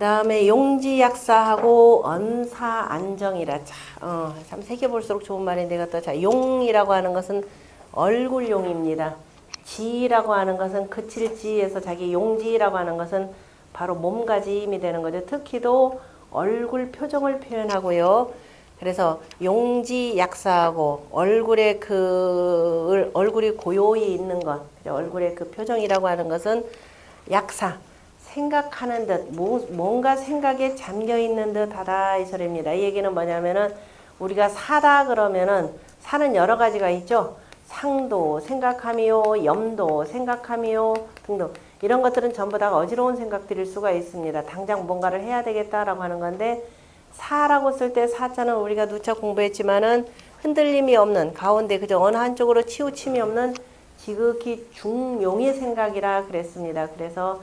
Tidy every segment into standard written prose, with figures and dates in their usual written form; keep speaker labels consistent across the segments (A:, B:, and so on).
A: 그다음에 용지약사하고 언사안정이라. 참 새겨볼수록 좋은 말인데 이것도 자, 용이라고 하는 것은 얼굴용입니다. 지라고 하는 것은 그칠 지에서 자기 용지라고 하는 것은 바로 몸가짐이 되는 거죠. 특히도 얼굴 표정을 표현하고요. 그래서 용지약사하고 얼굴이 고요히 있는 것, 얼굴의 그 표정이라고 하는 것은 약사. 생각하는 듯, 뭔가 생각에 잠겨 있는 듯 하다 이 소리입니다. 이 얘기는 뭐냐면은 우리가 사다 그러면은 사는 여러 가지가 있죠. 상도 생각함이요, 염도 생각함이요 등등. 이런 것들은 전부 다 어지러운 생각들일 수가 있습니다. 당장 뭔가를 해야 되겠다라고 하는 건데, 사라고 쓸 때 사자는 우리가 누차 공부했지만은 흔들림이 없는 가운데 그저 어느 한쪽으로 치우침이 없는 지극히 중용의 생각이라 그랬습니다. 그래서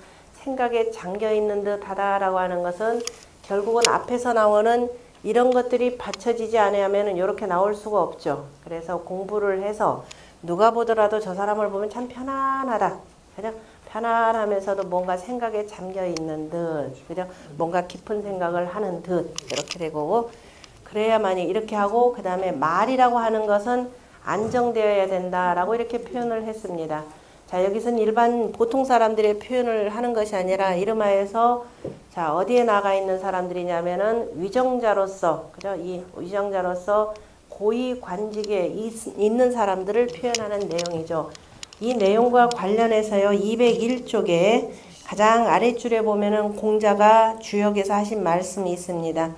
A: 생각에 잠겨있는 듯 하다라고 하는 것은 결국은 앞에서 나오는 이런 것들이 받쳐지지 않으면 이렇게 나올 수가 없죠. 그래서 공부를 해서 누가 보더라도 저 사람을 보면 참 편안하다. 그죠? 편안하면서도 뭔가 생각에 잠겨있는 듯, 그죠? 뭔가 깊은 생각을 하는 듯, 이렇게 되고, 그래야만이 이렇게 하고, 그 다음에 말이라고 하는 것은 안정되어야 된다라고 이렇게 표현을 했습니다. 자, 여기서는 일반 보통 사람들의 표현을 하는 것이 아니라 이름하여서 자, 어디에 나가 있는 사람들이냐면은 위정자로서, 그죠? 이 위정자로서 고위 관직에 있는 사람들을 표현하는 내용이죠. 이 내용과 관련해서요, 201쪽에 가장 아랫줄에 보면은 공자가 주역에서 하신 말씀이 있습니다.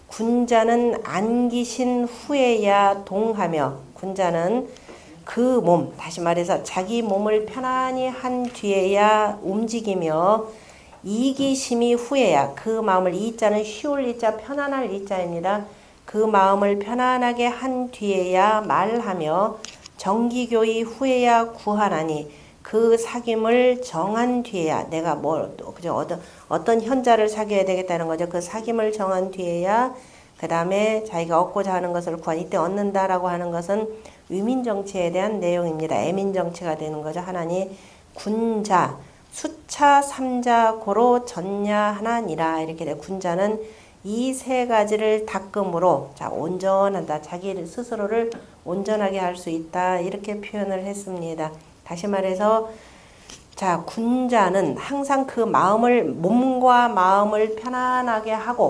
A: 군자는 안기신 후에야 동하며, 군자는 그 몸, 다시 말해서 자기 몸을 편안히 한 뒤에야 움직이며, 이기심이 후에야, 그 마음을, 이자는 쉬울 이자, 편안할 이자입니다. 그 마음을 편안하게 한 뒤에야 말하며, 정기교의 후에야 구하나니, 그 사귐을 정한 뒤에야, 내가 그죠? 어떤 현자를 사귀어야 되겠다는 거죠. 그 사귐을 정한 뒤에야, 그 다음에 자기가 얻고자 하는 것을 구한, 이때 얻는다라고 하는 것은 위민정치에 대한 내용입니다. 애민정치가 되는 거죠. 하나니 군자, 수차 삼자 고로 전야하나니라. 이렇게 돼. 군자는 이 세 가지를 닦음으로 자, 온전하다. 자기 스스로를 온전하게 할 수 있다. 이렇게 표현을 했습니다. 다시 말해서 자, 군자는 항상 그 몸과 마음을 편안하게 하고,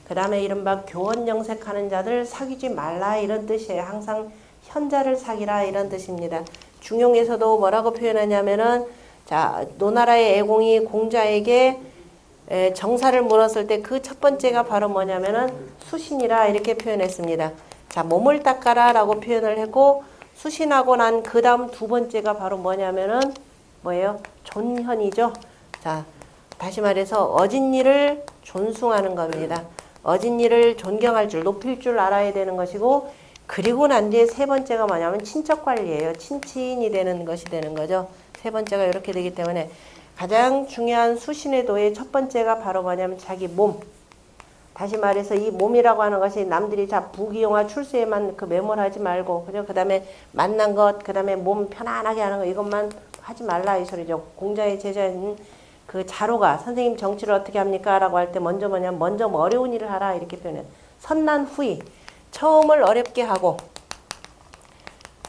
A: 그 다음에 이른바 교원영색하는 자들 사귀지 말라 이런 뜻이에요. 항상 현자를 사귀라 이런 뜻입니다. 중용에서도 뭐라고 표현하냐면은 자, 노나라의 애공이 공자에게 정사를 물었을 때 그 첫 번째가 바로 뭐냐면은 수신이라 이렇게 표현했습니다. 자, 몸을 닦아라 라고 표현을 했고, 수신하고 난 그 다음 두 번째가 바로 뭐냐면은 뭐예요? 존현이죠. 자, 다시 말해서 어진 일을 존숭하는 겁니다. 어진 일을 존경할 줄, 높일 줄 알아야 되는 것이고, 그리고 난 뒤에 세 번째가 뭐냐면 친척 관리예요. 친친이 되는 것이 되는 거죠. 세 번째가 이렇게 되기 때문에 가장 중요한 수신의 도의 첫 번째가 바로 뭐냐면 자기 몸. 다시 말해서 이 몸이라고 하는 것이 남들이 자 부귀영화 출세에만 그 매몰하지 말고, 그죠? 그 다음에 만난 것, 그 다음에 몸 편안하게 하는 거, 이것만 하지 말라 이 소리죠. 공자의 제자인 그 자로가 선생님 정치를 어떻게 합니까? 라고 할 때 먼저 뭐냐면 먼저 어려운 일을 하라 이렇게 표현해요. 선난 후이. 처음을 어렵게 하고,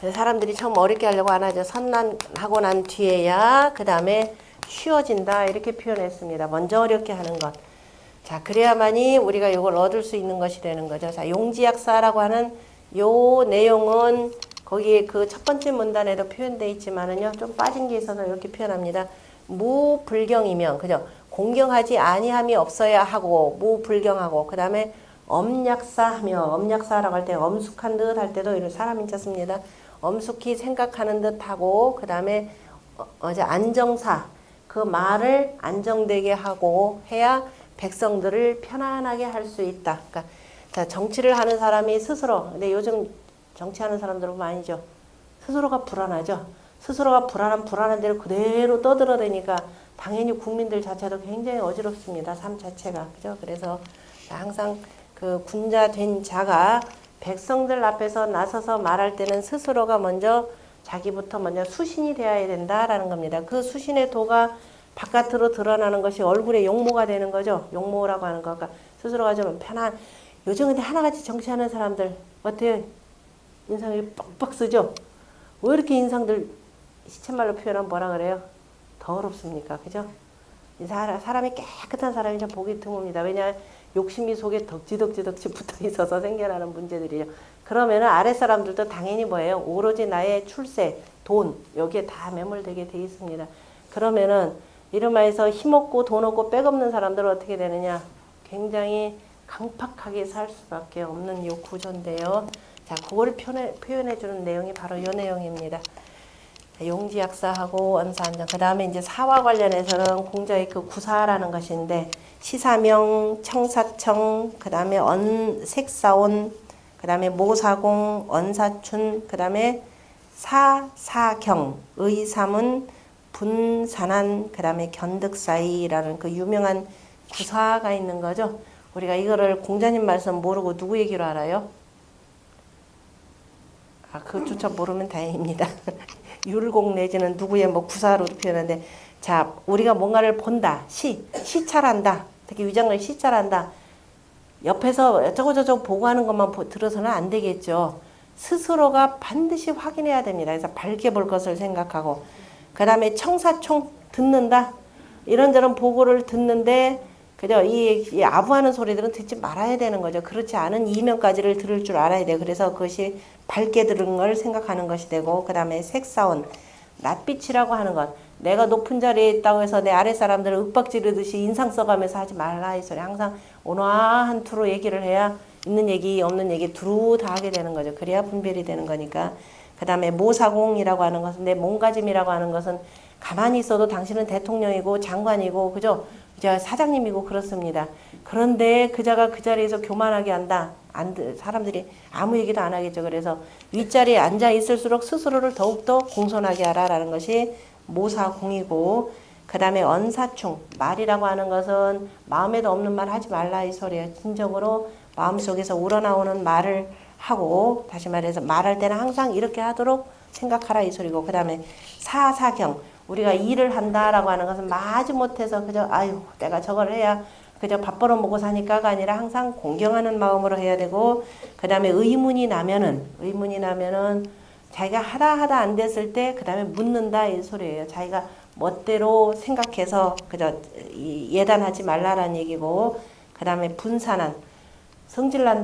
A: 사람들이 처음 어렵게 하려고 안 하죠. 선난하고 난 뒤에야 그 다음에 쉬워진다 이렇게 표현했습니다. 먼저 어렵게 하는 것. 자, 그래야만이 우리가 이걸 얻을 수 있는 것이 되는 거죠. 자, 용지약사라고 하는 요 내용은 거기에 그 첫 번째 문단에도 표현되어 있지만은요, 좀 빠진 게 있어서 이렇게 표현합니다. 무불경이면, 그죠? 공경하지 아니함이 없어야 하고, 무불경하고, 그 다음에 엄약사하며, 엄약사라고 할 때 엄숙한 듯 할 때도 이런 사람이 있었습니다. 엄숙히 생각하는 듯 하고, 그 다음에 안정사, 그 말을 안정되게 하고 해야 백성들을 편안하게 할 수 있다. 그러니까 자, 정치를 하는 사람이 스스로, 근데 요즘 정치하는 사람들은 아니죠. 스스로가 불안하죠. 스스로가 불안한 대로 그대로 떠들어대니까 당연히 국민들 자체도 굉장히 어지럽습니다. 삶 자체가. 그죠? 그래서 항상 그 군자 된 자가 백성들 앞에서 나서서 말할 때는 스스로가 먼저 자기부터 먼저 수신이 되어야 된다라는 겁니다. 그 수신의 도가 바깥으로 드러나는 것이 얼굴의 용모가 되는 거죠. 용모라고 하는 거. 그러니까 스스로가 좀 편한. 요즘 근데 하나같이 정치하는 사람들 어때요? 인상이 뻑뻑 쓰죠? 왜 이렇게 인상들 시쳇말로 표현하면 뭐라 그래요? 더럽습니까? 그죠? 사람이 깨끗한 사람이 참 보기 드뭅니다. 왜냐 욕심이 속에 덕지덕지 붙어 있어서 생겨나는 문제들이죠. 그러면은 아랫사람들도 당연히 뭐예요? 오로지 나의 출세, 돈 여기에 다 매몰되게 돼 있습니다. 그러면은 이름하여서 힘없고 돈 없고 백 없는 사람들은 어떻게 되느냐? 굉장히 강팍하게 살 수밖에 없는 요 구조인데요. 자, 그걸 표현해주는 내용이 바로 이 내용입니다. 용지약사하고 언사안정. 그 다음에 이제 사와 관련해서는 공자의 그 구사라는 것인데 시사명, 청사청, 그 다음에 색사온, 그 다음에 모사공, 언사춘, 그 다음에 사사경, 의삼은, 분산한, 그 다음에 견득사이라는 그 유명한 구사가 있는 거죠. 우리가 이거를 공자님 말씀 모르고 누구 얘기로 알아요? 그조차 모르면 다행입니다. 율곡 내지는 누구의 뭐 구사로 표현하는데, 자, 우리가 뭔가를 본다. 시찰한다. 특히 위장을 시찰한다. 옆에서 저거 보고 하는 것만 들어서는 안 되겠죠. 스스로가 반드시 확인해야 됩니다. 그래서 밝게 볼 것을 생각하고, 그 다음에 청사총 듣는다. 이런저런 보고를 듣는데, 그죠? 이 아부하는 소리들은 듣지 말아야 되는 거죠. 그렇지 않은 이면까지를 들을 줄 알아야 돼요. 그래서 그것이 밝게 들은 걸 생각하는 것이 되고, 그 다음에 색사온, 낯빛이라고 하는 것. 내가 높은 자리에 있다고 해서 내 아래 사람들을 윽박지르듯이 인상 써가면서 하지 말라 이 소리. 항상 온화한 투로 얘기를 해야 있는 얘기 없는 얘기 두루 다 하게 되는 거죠. 그래야 분별이 되는 거니까. 그 다음에 모사공이라고 하는 것은, 내 몸가짐이라고 하는 것은 가만히 있어도 당신은 대통령이고 장관이고 그죠? 사장님이고 그렇습니다. 그런데 그자가 그 자리에서 교만하게 한다. 사람들이 아무 얘기도 안 하겠죠. 그래서 윗자리에 앉아 있을수록 스스로를 더욱더 공손하게 하라라는 것이 모사공이고, 그 다음에 언사충, 말이라고 하는 것은 마음에도 없는 말 하지 말라 이 소리예요. 진정으로 마음속에서 우러나오는 말을 하고, 다시 말해서 말할 때는 항상 이렇게 하도록 생각하라 이 소리고, 그 다음에 사사경, 우리가 일을 한다라고 하는 것은 마지못해서 그저 아유 내가 저걸 해야 그저 밥 벌어 먹고 사니까가 아니라 항상 공경하는 마음으로 해야 되고, 그 다음에 의문이 나면은 자기가 하다 안 됐을 때 그 다음에 묻는다 이 소리예요. 자기가 멋대로 생각해서 그저 예단하지 말라라는 얘기고, 그 다음에 분산한, 성질난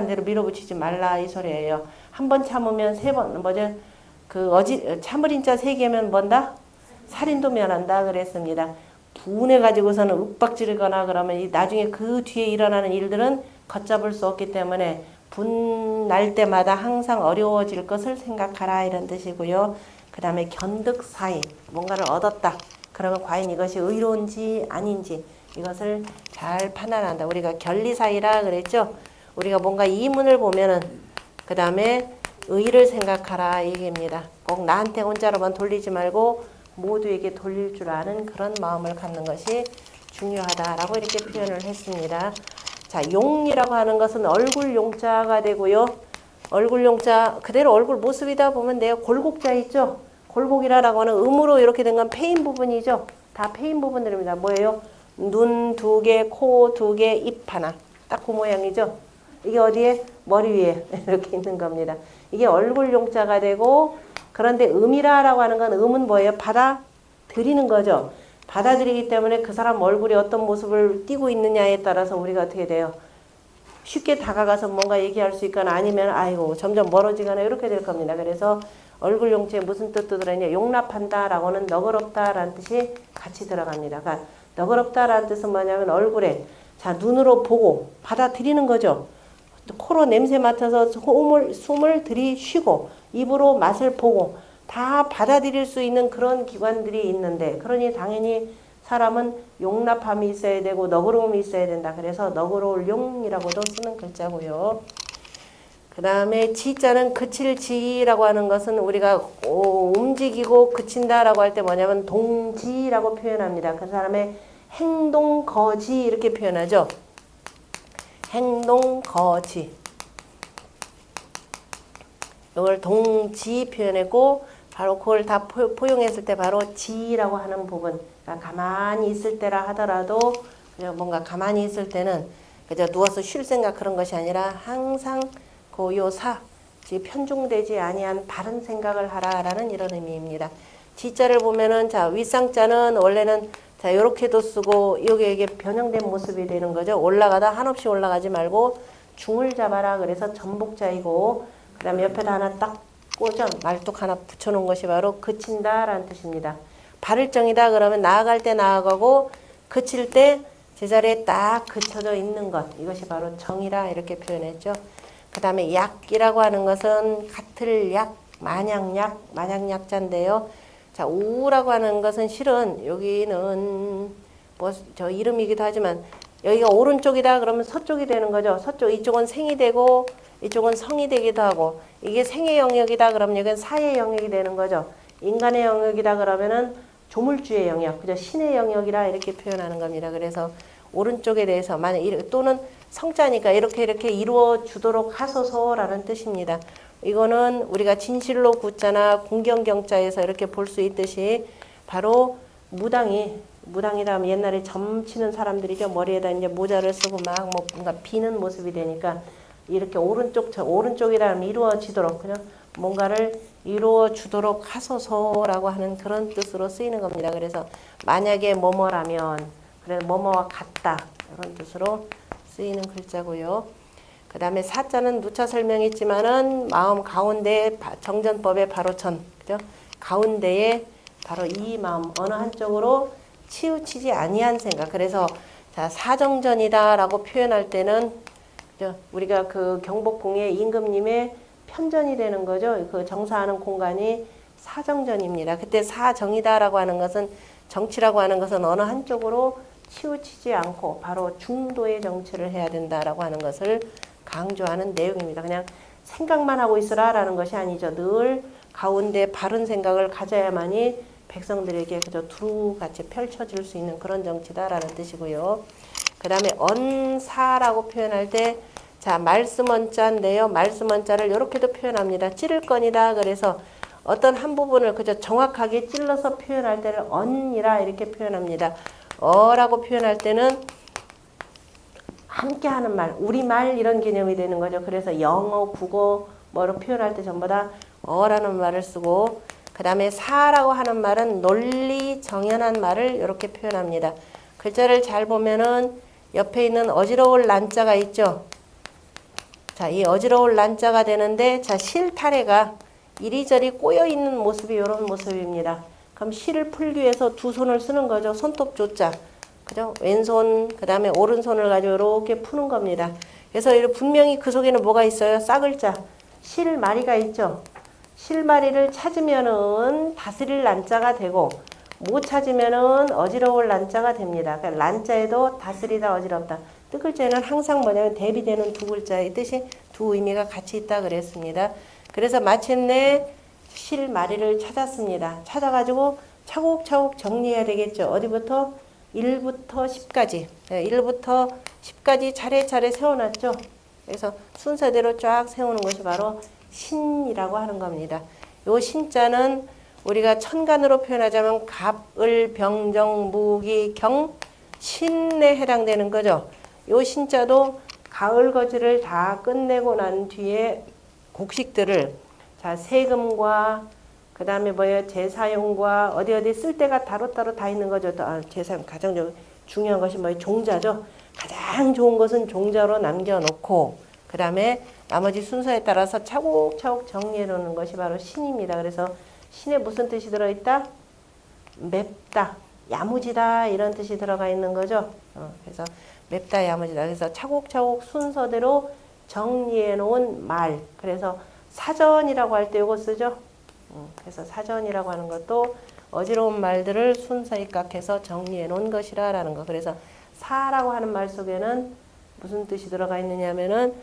A: 대로 밀어붙이지 말라 이 소리예요. 한 번 참으면 세 번 뭐죠? 참을인 자 3개면 뭔다? 살인도 면한다 그랬습니다. 분해가지고서는 윽박지르거나 그러면 나중에 그 뒤에 일어나는 일들은 걷잡을 수 없기 때문에 분날 때마다 항상 어려워질 것을 생각하라 이런 뜻이고요. 그 다음에 견득사이, 뭔가를 얻었다. 그러면 과연 이것이 의로운지 아닌지 이것을 잘 판단한다. 우리가 결리사이라 그랬죠. 우리가 뭔가 이문을 보면은 그 다음에 의를 생각하라 얘기입니다. 꼭 나한테 혼자로만 돌리지 말고 모두에게 돌릴 줄 아는 그런 마음을 갖는 것이 중요하다라고 이렇게 표현을 했습니다. 자, 용이라고 하는 것은 얼굴 용자가 되고요. 얼굴 용자 그대로 얼굴 모습이다 보면 돼요. 골곡자 있죠. 골곡이라고 하는 음으로 이렇게 된 건 패인 부분이죠. 다 패인 부분들입니다. 뭐예요? 눈 2개, 코 2개, 입 하나. 딱 그 모양이죠. 이게 어디에? 머리 위에 이렇게 있는 겁니다. 이게 얼굴 용자가 되고, 그런데 음이라고 하는 건 음은 뭐예요? 받아들이는 거죠. 받아들이기 때문에 그 사람 얼굴이 어떤 모습을 띠고 있느냐에 따라서 우리가 어떻게 돼요? 쉽게 다가가서 뭔가 얘기할 수 있거나 아니면 아이고 점점 멀어지거나 이렇게 될 겁니다. 그래서 얼굴 용체에 무슨 뜻 들어있냐? 용납한다라고는 너그럽다라는 뜻이 같이 들어갑니다. 그러니까 너그럽다라는 뜻은 뭐냐면 얼굴에 자 눈으로 보고 받아들이는 거죠. 코로 냄새 맡아서 숨을 들이쉬고 입으로 맛을 보고 다 받아들일 수 있는 그런 기관들이 있는데, 그러니 당연히 사람은 용납함이 있어야 되고 너그러움이 있어야 된다. 그래서 너그러울 용이라고도 쓰는 글자고요. 그 다음에 지자는 그칠 지라고 하는 것은 우리가 움직이고 그친다라고 할 때 뭐냐면 동지라고 표현합니다. 그 사람의 행동 거지 이렇게 표현하죠. 행동 거지. 이걸 동지 표현했고 바로 그걸 다 포용했을 때 바로 지라고 하는 부분. 그러니까 가만히 있을 때라 하더라도 그냥 뭔가 가만히 있을 때는 그저 누워서 쉴 생각 그런 것이 아니라 항상 그 요사, 즉 편중되지 아니한 바른 생각을 하라라는 이런 의미입니다. 지자를 보면은 자 윗상자는 원래는 자 요렇게도 쓰고 요게 이게 변형된 모습이 되는 거죠. 올라가다 한없이 올라가지 말고 중을 잡아라. 그래서 전복자이고 그다음에 옆에다 하나 딱 꽂아 말뚝 하나 붙여놓은 것이 바로 그친다라는 뜻입니다. 발을정이다 그러면 나아갈 때 나아가고 그칠 때 제자리에 딱 그쳐져 있는 것. 이것이 바로 정이라 이렇게 표현했죠. 그 다음에 약이라고 하는 것은 같을 약, 만약약자인데요. 자, 우라고 하는 것은 실은 여기는 뭐 저 이름이기도 하지만 여기가 오른쪽이다 그러면 서쪽이 되는 거죠. 서쪽 이쪽은 생이 되고 이쪽은 성이 되기도 하고 이게 생의 영역이다 그러면 여기는 사의 영역이 되는 거죠. 인간의 영역이다 그러면은 조물주의 영역, 그죠? 신의 영역이라 이렇게 표현하는 겁니다. 그래서 오른쪽에 대해서 만약 또는 성자니까 이렇게 이루어 주도록 하소서라는 뜻입니다. 이거는 우리가 진실로 구자나 공경경자에서 이렇게 볼 수 있듯이 바로 무당이다 하면 옛날에 점치는 사람들이죠. 머리에다 이제 모자를 쓰고 막 뭐 뭔가 비는 모습이 되니까 이렇게 오른쪽이라 하면 이루어지도록 그냥 뭔가를 이루어 주도록 하소서라고 하는 그런 뜻으로 쓰이는 겁니다. 그래서 만약에 뭐뭐라면 그래서 뭐뭐와 같다 이런 뜻으로 쓰이는 글자고요. 그 다음에 사자는 누차 설명했지만은 마음 가운데 정전법의 바로천 그죠? 가운데에 바로 이 마음 어느 한쪽으로 치우치지 아니한 생각. 그래서 자 사정전이다라고 표현할 때는 그죠? 우리가 그 경복궁의 임금님의 편전이 되는 거죠. 그 정사하는 공간이 사정전입니다. 그때 사정이다라고 하는 것은 정치라고 하는 것은 어느 한쪽으로 치우치지 않고 바로 중도의 정치를 해야 된다라고 하는 것을 강조하는 내용입니다. 그냥 생각만 하고 있으라라는 것이 아니죠. 늘 가운데 바른 생각을 가져야만이 백성들에게 그저 두루같이 펼쳐질 수 있는 그런 정치다라는 뜻이고요. 그 다음에 언사라고 표현할 때 자 말씀 언자인데요. 말씀 언자를 이렇게도 표현합니다. 찌를 건이다. 그래서 어떤 한 부분을 그저 정확하게 찔러서 표현할 때를 언이라 이렇게 표현합니다. 어라고 표현할 때는 함께하는 말, 우리말 이런 개념이 되는 거죠. 그래서 영어, 국어 뭐로 표현할 때 전부 다 어라는 말을 쓰고 그 다음에 사라고 하는 말은 논리 정연한 말을 이렇게 표현합니다. 글자를 잘 보면은 옆에 있는 어지러울 난자가 있죠. 자, 이 어지러울 난자가 되는데 자 실타래가 이리저리 꼬여있는 모습이 이런 모습입니다. 그럼 실을 풀기 위해서 두 손을 쓰는 거죠. 손톱 조자. 그죠? 왼손, 그 다음에 오른손을 가지고 이렇게 푸는 겁니다. 그래서 분명히 그 속에는 뭐가 있어요? 싸글자. 실마리가 있죠. 실마리를 찾으면은 다스릴 난자가 되고, 못 찾으면은 어지러울 난자가 됩니다. 그러니까 난자에도 다스리다, 어지럽다. 뜻글자에는 항상 뭐냐면 대비되는 두 글자의 뜻이 두 의미가 같이 있다 그랬습니다. 그래서 마침내 실마리를 찾았습니다. 찾아가지고 차곡차곡 정리해야 되겠죠. 어디부터? 1부터 10까지. 1부터 10까지 차례차례 세워놨죠. 그래서 순서대로 쫙 세우는 것이 바로 신이라고 하는 겁니다. 요 신자는 우리가 천간으로 표현하자면 갑을, 병정, 무기, 경, 신에 해당되는 거죠. 요 신자도 가을 거지를 다 끝내고 난 뒤에 곡식들을 자 세금과 그 다음에 뭐예요? 제사용과 어디 쓸 때가 따로따로 다 있는 거죠. 제사용 가장 중요한 것이 뭐예요? 종자죠. 가장 좋은 것은 종자로 남겨놓고 그 다음에 나머지 순서에 따라서 차곡차곡 정리해 놓는 것이 바로 신입니다. 그래서 신에 무슨 뜻이 들어있다? 맵다, 야무지다 이런 뜻이 들어가 있는 거죠. 그래서 맵다, 야무지다. 그래서 차곡차곡 순서대로 정리해 놓은 말. 그래서 사전이라고 할 때 이거 쓰죠. 그래서 사전이라고 하는 것도 어지러운 말들을 순서에 깎아서 정리해 놓은 것이라는 거. 그래서 사라고 하는 말 속에는 무슨 뜻이 들어가 있느냐면은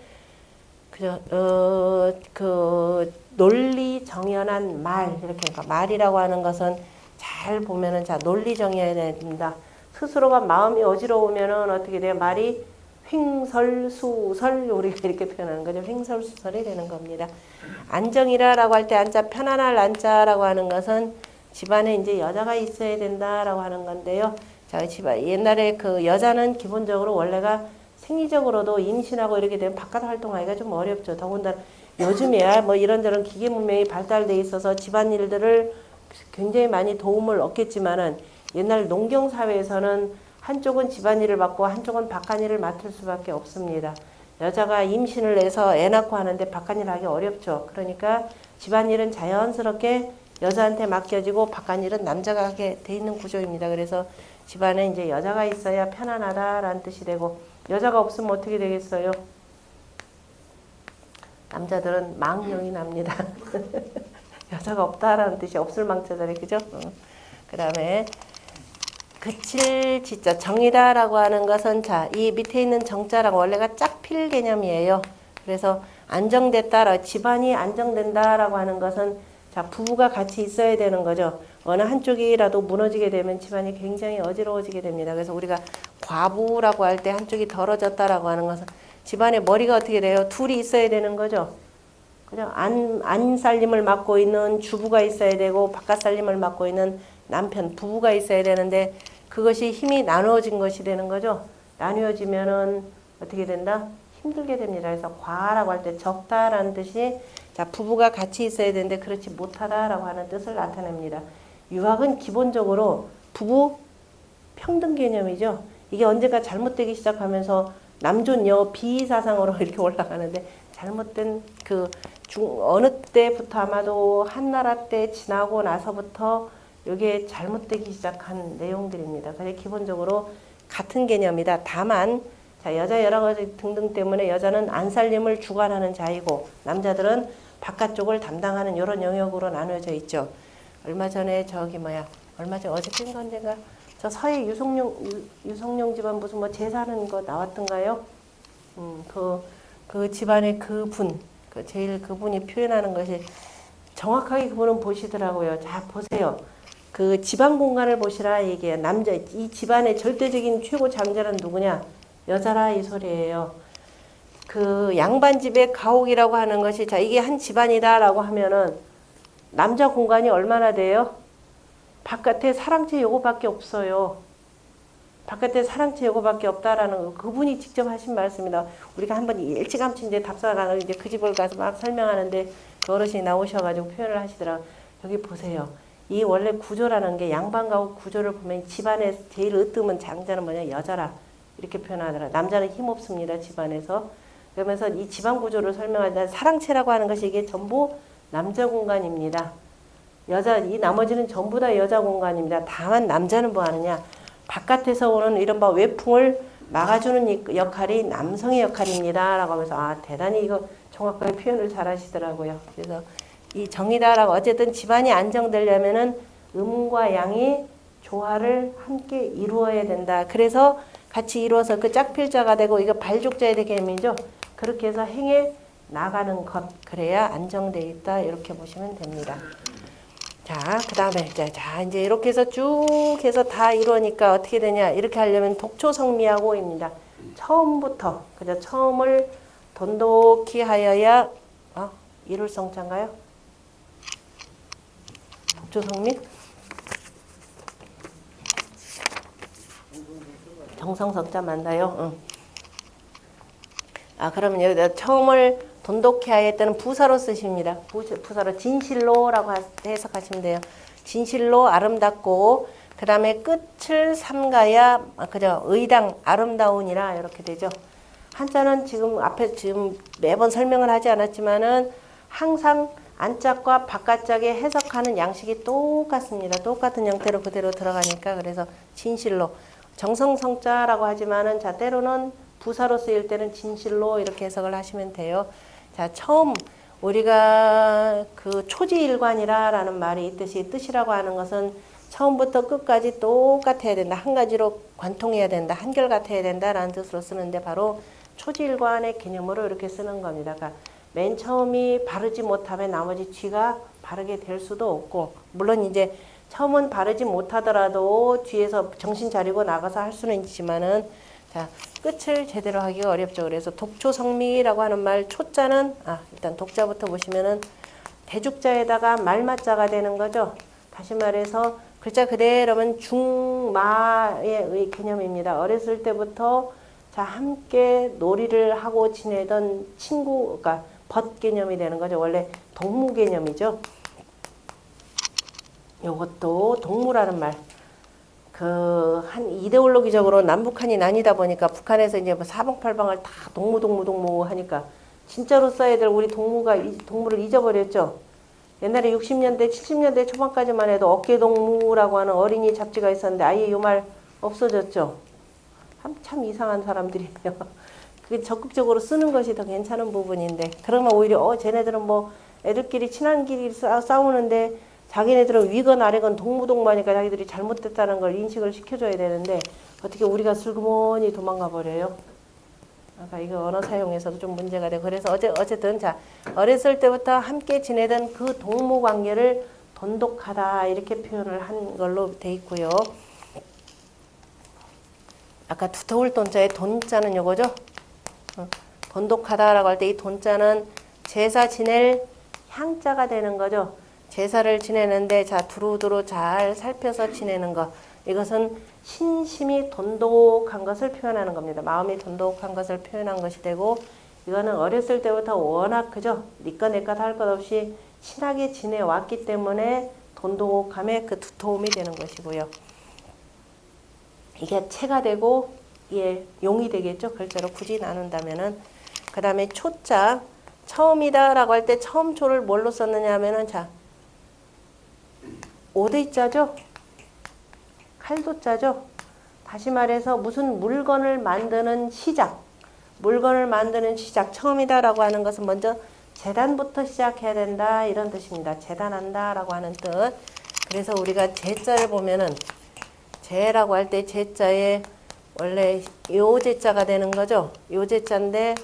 A: 그 논리 정연한 말 이렇게 그러니까 말이라고 하는 것은 잘 보면은 자 논리 정연해야 된다. 스스로가 마음이 어지러우면은 어떻게 돼요? 말이 횡설수설 우리가 이렇게 표현하는 거죠. 횡설수설이 되는 겁니다. 안정이라라고 할 때 안자 편안할 안자라고 하는 것은 집안에 이제 여자가 있어야 된다라고 하는 건데요. 자, 집안 옛날에 그 여자는 기본적으로 원래가 생리적으로도 임신하고 이렇게 되면 바깥 활동하기가 좀 어렵죠. 더군다나 요즘에야 뭐 이런저런 기계 문명이 발달돼 있어서 집안일들을 굉장히 많이 도움을 얻겠지만은 옛날 농경 사회에서는 한쪽은 집안일을 맡고 한쪽은 바깥일을 맡을 수밖에 없습니다. 여자가 임신을 해서 애 낳고 하는데 바깥일 하기 어렵죠. 그러니까 집안일은 자연스럽게 여자한테 맡겨지고 바깥일은 남자가 하게 돼 있는 구조입니다. 그래서 집안에 이제 여자가 있어야 편안하다라는 뜻이 되고 여자가 없으면 어떻게 되겠어요? 남자들은 망령이 납니다. 여자가 없다라는 뜻이 없을 망자들이 그죠? 그 다음에 그칠 지자 정이다라고 하는 것은 자, 이 밑에 있는 정자랑 원래가 짝필 개념이에요. 그래서 안정됐다라 집안이 안정된다라고 하는 것은 자, 부부가 같이 있어야 되는 거죠. 어느 한쪽이라도 무너지게 되면 집안이 굉장히 어지러워지게 됩니다. 그래서 우리가 과부라고 할 때 한쪽이 덜어졌다라고 하는 것은 집안에 머리가 어떻게 돼요? 둘이 있어야 되는 거죠. 그냥 안 살림을 맡고 있는 주부가 있어야 되고 바깥 살림을 맡고 있는 남편, 부부가 있어야 되는데 그것이 힘이 나누어진 것이 되는 거죠. 나누어지면은 어떻게 된다? 힘들게 됩니다. 그래서 과라고 할 때 적다라는 뜻이 자, 부부가 같이 있어야 되는데 그렇지 못하다라고 하는 뜻을 나타냅니다. 유학은 기본적으로 부부 평등 개념이죠. 이게 언젠가 잘못되기 시작하면서 남존 여 비사상으로 이렇게 올라가는데 잘못된 어느 때부터 아마도 한나라 때 지나고 나서부터 이게 잘못되기 시작한 내용들입니다. 그래서 기본적으로 같은 개념이다. 다만 자, 여자 여러 가지 등등 때문에 여자는 안살림을 주관하는 자이고 남자들은 바깥쪽을 담당하는 이런 영역으로 나누어져 있죠. 얼마 전에 어제 뺀 언제가 저 서해 유성룡 집안 무슨 뭐 제사하는 거 나왔던가요? 그 집안의 그분, 제일 그분이 표현하는 것이 정확하게 그분은 보시더라고요. 자, 보세요. 그 집안 공간을 보시라 이게 남자 이 집안의 절대적인 최고 장자는 누구냐? 여자라 이 소리예요. 그 양반집의 가옥이라고 하는 것이 자 이게 한 집안이다라고 하면은 남자 공간이 얼마나 돼요? 바깥에 사랑채 요거밖에 없어요. 바깥에 사랑채 요거밖에 없다라는 거 그분이 직접 하신 말씀이다. 우리가 한번 일찌감치 이제 답사가는 이제 그 집을 가서 막 설명하는데 그 어르신이 나오셔가지고 표현을 하시더라. 여기 보세요. 이 원래 구조라는 게 양반가옥 구조를 보면 집안에 제일 으뜸은 장자는 뭐냐 여자라 이렇게 표현하더라. 남자는 힘없습니다 집안에서. 그러면서 이 집안 구조를 설명하자 사랑채라고 하는 것이 이게 전부 남자 공간입니다. 이 나머지는 전부 다 여자 공간입니다. 다만 남자는 뭐 하느냐 바깥에서 오는 이른바 외풍을 막아주는 역할이 남성의 역할입니다. 라고 하면서 아 대단히 이거 정확하게 표현을 잘 하시더라고요. 그래서 이 정이다라고 어쨌든 집안이 안정되려면은 음과 양이 조화를 함께 이루어야 된다. 그래서 같이 이루어서 그 짝필자가 되고 이거 발족자의 개념이죠. 그렇게 해서 행해 나가는 것 그래야 안정돼 있다. 이렇게 보시면 됩니다. 자, 그 다음에 자 이제 이렇게 해서 쭉 해서 다 이루니까 어떻게 되냐 이렇게 하려면 독초성미하고입니다. 처음부터 그죠? 처음을 돈독히 하여야 이룰 성자인가요? 독초성미? 정성성자 맞나요? 그러면 여기다 처음을 돈독히 하였다는 부사로 쓰십니다. 부사로 진실로라고 해석하시면 돼요. 진실로 아름답고 그 다음에 끝을 삼가야 그죠? 의당 아름다운이라 이렇게 되죠. 한자는 지금 앞에 지금 매번 설명을 하지 않았지만은 항상 안짝과 바깥짝에 해석하는 양식이 똑같습니다. 똑같은 형태로 그대로 들어가니까 그래서 진실로 정성성자라고 하지만은 자 때로는 부사로 쓰일 때는 진실로 이렇게 해석을 하시면 돼요. 자, 처음 우리가 그 초지일관이라는 말이 있듯이 뜻이라고 하는 것은 처음부터 끝까지 똑같아야 된다. 한 가지로 관통해야 된다. 한결같아야 된다라는 뜻으로 쓰는데 바로 초지일관의 개념으로 이렇게 쓰는 겁니다. 그러니까 맨 처음이 바르지 못하면 나머지 뒤가 바르게 될 수도 없고 물론 이제 처음은 바르지 못하더라도 뒤에서 정신 차리고 나가서 할 수는 있지만은 자, 끝을 제대로 하기가 어렵죠. 그래서 독초성미라고 하는 말, 초자는, 일단 독자부터 보시면은 대죽자에다가 말맞자가 되는 거죠. 다시 말해서 글자 그대로면 중마의 개념입니다. 어렸을 때부터 자, 함께 놀이를 하고 지내던 친구가 벗 개념이 되는 거죠. 원래 동무 개념이죠. 요것도 동무라는 말. 한 이데올로기적으로 남북한이 나뉘다 보니까 북한에서 이제 뭐 사방팔방을 다 동무 하니까 진짜로 써야 될 우리 동무를 잊어버렸죠. 옛날에 60년대, 70년대 초반까지만 해도 어깨동무라고 하는 어린이 잡지가 있었는데 아예 이 말 없어졌죠. 참 이상한 사람들이에요. 그게 적극적으로 쓰는 것이 더 괜찮은 부분인데 그러면 오히려 쟤네들은 뭐 애들끼리 친한끼리 싸우는데 자기네들은 위건 아래건 동무동무하니까 자기들이 잘못됐다는 걸 인식을 시켜줘야 되는데 어떻게 우리가 슬그머니 도망가 버려요. 아까 이거 언어 사용에서도 좀 문제가 되고 그래서 어쨌든 자 어렸을 때부터 함께 지내던 그 동무 관계를 돈독하다 이렇게 표현을 한 걸로 돼 있고요. 아까 두터울 돈자의 돈자는 요거죠. 돈독하다라고 할 때 이 돈자는 제사 지낼 향자가 되는 거죠. 제사를 지내는데 자 두루두루 잘 살펴서 지내는 것. 이것은 신심이 돈독한 것을 표현하는 겁니다. 마음이 돈독한 것을 표현한 것이 되고 이거는 어렸을 때부터 워낙 그죠? 니꺼 내꺼 할 것 없이 친하게 지내왔기 때문에 돈독함의 그 두터움이 되는 것이고요. 이게 체가 되고 용이 되겠죠. 글자로 굳이 나눈다면은 그 다음에 초자 처음이다라고 할 때 처음 초를 뭘로 썼느냐 하면은 자 오대자죠. 칼도자죠. 다시 말해서 무슨 물건을 만드는 시작. 물건을 만드는 시작. 처음이다라고 하는 것은 먼저 재단부터 시작해야 된다. 이런 뜻입니다. 재단한다 라고 하는 뜻. 그래서 우리가 제자를 보면은 제라고 할 때 제자에 원래 요 제자가 되는 거죠. 요 제자인데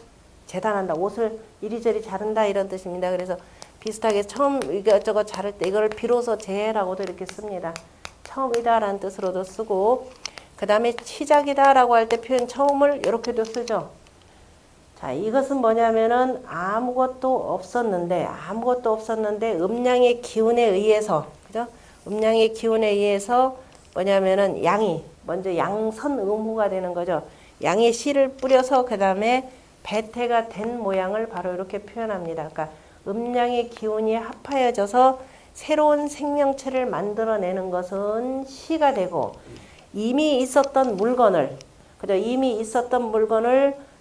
A: 재단한다. 옷을 이리저리 자른다 이런 뜻입니다. 그래서 비슷하게 처음 이것저것 자를 때 이걸 비로소 제라고도 이렇게 씁니다. 처음이다라는 뜻으로도 쓰고 그 다음에 시작이다라고 할 때 표현 처음을 이렇게도 쓰죠. 자, 이것은 뭐냐면은 아무것도 없었는데 음양의 기운에 의해서 그죠? 음양의 기운에 의해서 뭐냐면은 양이 먼저 양선음후가 되는 거죠. 양의 씨를 뿌려서 그 다음에 배태가 된 모양을 바로 이렇게 표현합니다. 그러니까 음양의 기운이 합하여져서 새로운 생명체를 만들어내는 것은 시가 되고 이미 있었던 물건을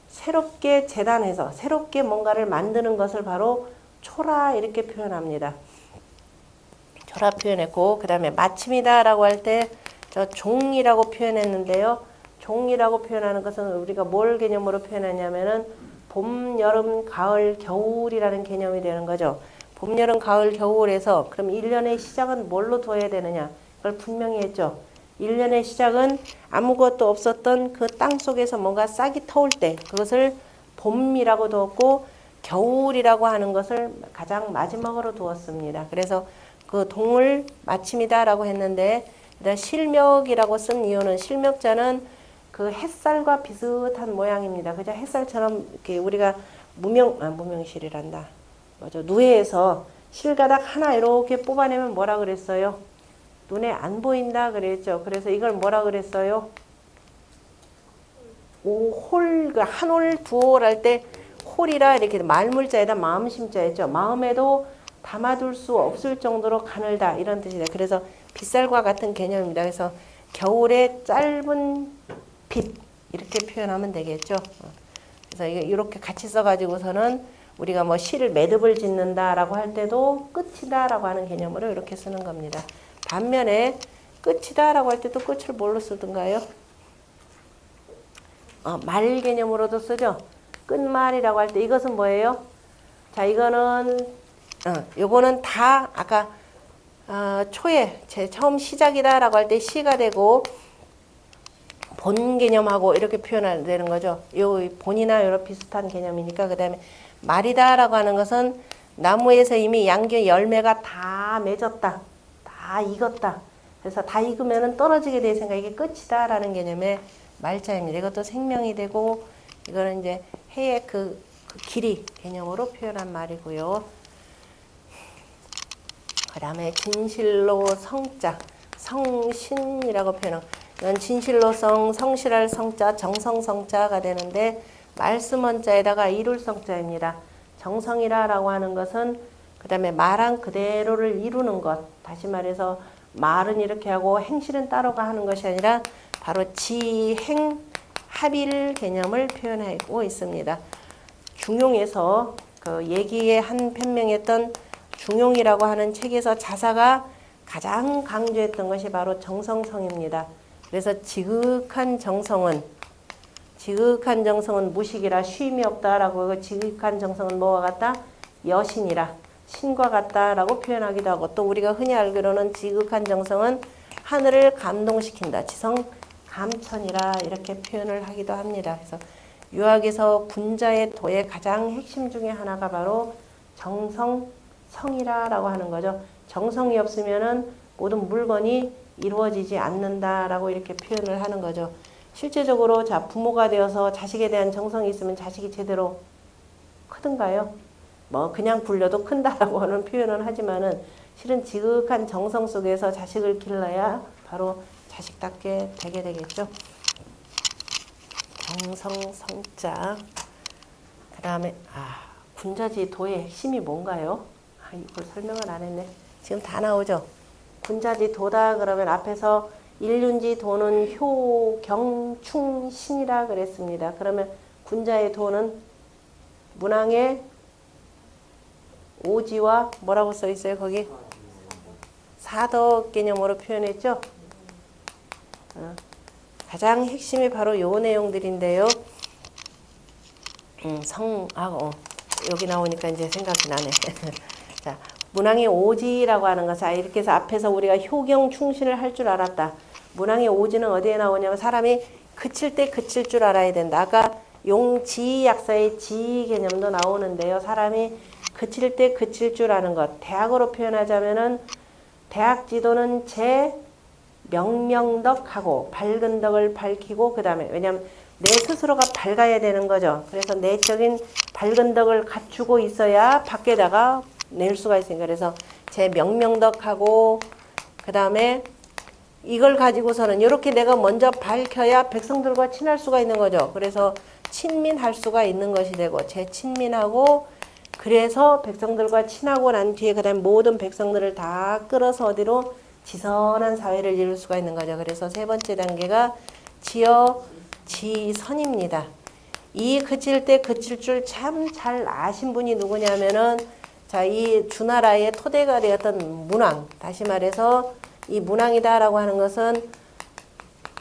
A: 새롭게 재단해서 새롭게 뭔가를 만드는 것을 바로 초라 이렇게 표현합니다. 초라 표현했고 그 다음에 마침이다라고 할 때 저 종이라고 표현했는데요. 종이라고 표현하는 것은 우리가 뭘 개념으로 표현하냐면은 봄, 여름, 가을, 겨울이라는 개념이 되는 거죠. 봄, 여름, 가을, 겨울에서 그럼 1년의 시작은 뭘로 둬야 되느냐? 그걸 분명히 했죠. 1년의 시작은 아무것도 없었던 그 땅 속에서 뭔가 싹이 터올 때 그것을 봄이라고 두었고 겨울이라고 하는 것을 가장 마지막으로 두었습니다. 그래서 그 동을 마침이다라고 했는데 실명이라고 쓴 이유는 실명자는 그 햇살과 비슷한 모양입니다. 그죠? 햇살처럼 이렇게 우리가 무명실이란다. 맞아. 누에에서 실가닥 하나 이렇게 뽑아내면 뭐라 그랬어요? 눈에 안 보인다 그랬죠. 그래서 이걸 뭐라 그랬어요? 홀, 한 올, 두 올 할 때 홀이라 이렇게 말물자에다 마음심자였죠. 마음에도 담아둘 수 없을 정도로 가늘다 이런 뜻이다. 그래서 빗살과 같은 개념입니다. 그래서 겨울에 짧은 빛 이렇게 표현하면 되겠죠. 그래서 이렇게 같이 써가지고서는 우리가 뭐 시를 매듭을 짓는다라고 할 때도 끝이다라고 하는 개념으로 이렇게 쓰는 겁니다. 반면에 끝이다라고 할 때도 끝을 뭘로 쓰던가요? 말 개념으로도 쓰죠. 끝말이라고 할 때 이것은 뭐예요? 자, 이거는 요거는 다 아까 초에 처음 시작이다라고 할 때 시가 되고 본 개념하고 이렇게 표현되는 거죠. 요 본이나 이런 비슷한 개념이니까 그 다음에 말이다라고 하는 것은 나무에서 이미 양귀 열매가 다 맺었다, 다 익었다. 그래서 다 익으면은 떨어지게 될 생각 이게 끝이다라는 개념의 말자입니다. 이것도 생명이 되고 이거는 이제 해의 그 길이 개념으로 표현한 말이고요. 그 다음에 진실로 성자, 성신이라고 표현한 이건 진실로성, 성실할 성자, 정성성자가 되는데 말씀 원자에다가 이룰 성자입니다. 정성이라고 하는 것은 그 다음에 말한 그대로를 이루는 것. 다시 말해서 말은 이렇게 하고 행실은 따로가 하는 것이 아니라 바로 지행 합일 개념을 표현하고 있습니다. 중용에서 그 얘기의 한 편명했던 중용이라고 하는 책에서 자사가 가장 강조했던 것이 바로 정성성입니다. 그래서 지극한 정성은 무식이라 쉼이 없다라고 하고 지극한 정성은 뭐와 같다? 여신이라 신과 같다라고 표현하기도 하고 또 우리가 흔히 알기로는 지극한 정성은 하늘을 감동시킨다. 지성 감천이라 이렇게 표현을 하기도 합니다. 그래서 유학에서 군자의 도의 가장 핵심 중에 하나가 바로 정성성이라고 하는 거죠. 정성이 없으면은 모든 물건이 이루어지지 않는다라고 이렇게 표현을 하는 거죠. 실제적으로 자 부모가 되어서 자식에 대한 정성이 있으면 자식이 제대로 크든가요? 뭐 그냥 굴려도 큰다라고 하는 표현은 하지만은 실은 지극한 정성 속에서 자식을 길러야 바로 자식답게 되게 되겠죠. 정성성자. 그 다음에 군자지 도의 핵심이 뭔가요? 이걸 설명을 안 했네. 지금 다 나오죠. 군자지 도다 그러면 앞에서 일륜지 도는 효, 경, 충, 신이라 그랬습니다. 그러면 군자의 도는 문왕의 오지와 뭐라고 써 있어요? 거기 사덕 개념으로 표현했죠. 가장 핵심이 바로 요 내용들인데요. 여기 나오니까 이제 생각이 나네. 자, 문왕의 오지라고 하는 것은 이렇게 해서 앞에서 우리가 효경 충신을 할 줄 알았다. 문왕의 오지는 어디에 나오냐면 사람이 그칠 때 그칠 줄 알아야 된다. 아까 용지 약사의 지 개념도 나오는데요. 사람이 그칠 때 그칠 줄 아는 것. 대학으로 표현하자면은 대학 지도는 제 명명덕하고 밝은 덕을 밝히고 그 다음에 왜냐하면 내 스스로가 밝아야 되는 거죠. 그래서 내적인 밝은 덕을 갖추고 있어야 밖에다가 낼 수가 있으니까 그래서 제 명명덕하고 그 다음에 이걸 가지고서는 이렇게 내가 먼저 밝혀야 백성들과 친할 수가 있는 거죠. 그래서 친민할 수가 있는 것이 되고 제 친민하고 그래서 백성들과 친하고 난 뒤에 그 다음에 모든 백성들을 다 끌어서 어디로 지선한 사회를 이룰 수가 있는 거죠. 그래서 세 번째 단계가 지어 지선입니다. 이 그칠 때 그칠 줄 참 잘 아신 분이 누구냐면은 자, 이 주나라의 토대가 되었던 문왕. 다시 말해서 이 문왕이다라고 하는 것은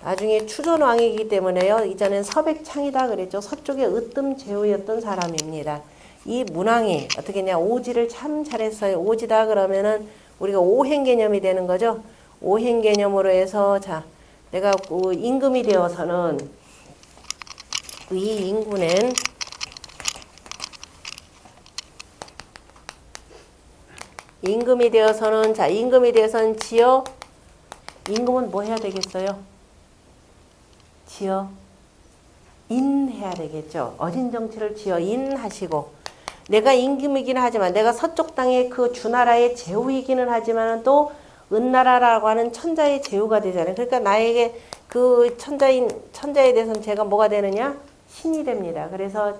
A: 나중에 추존왕이기 때문에요. 이전엔 서백창이다 그랬죠. 서쪽의 으뜸제후였던 사람입니다. 이 문왕이 어떻게 했냐. 오지를 참 잘했어요. 오지다 그러면은 우리가 오행 개념이 되는 거죠. 오행 개념으로 해서 자, 내가 임금이 되어서는 이 인구는 임금이 되어서는 지어 임금은 뭐 해야 되겠어요? 지어 인해야 되겠죠. 어진 정치를 지어 인하시고 내가 임금이긴 하지만 내가 서쪽 땅의 그 주나라의 제후이기는 하지만 또 은나라라고 하는 천자의 제후가 되잖아요. 그러니까 나에게 그 천자에 대해서는 제가 뭐가 되느냐? 신이 됩니다. 그래서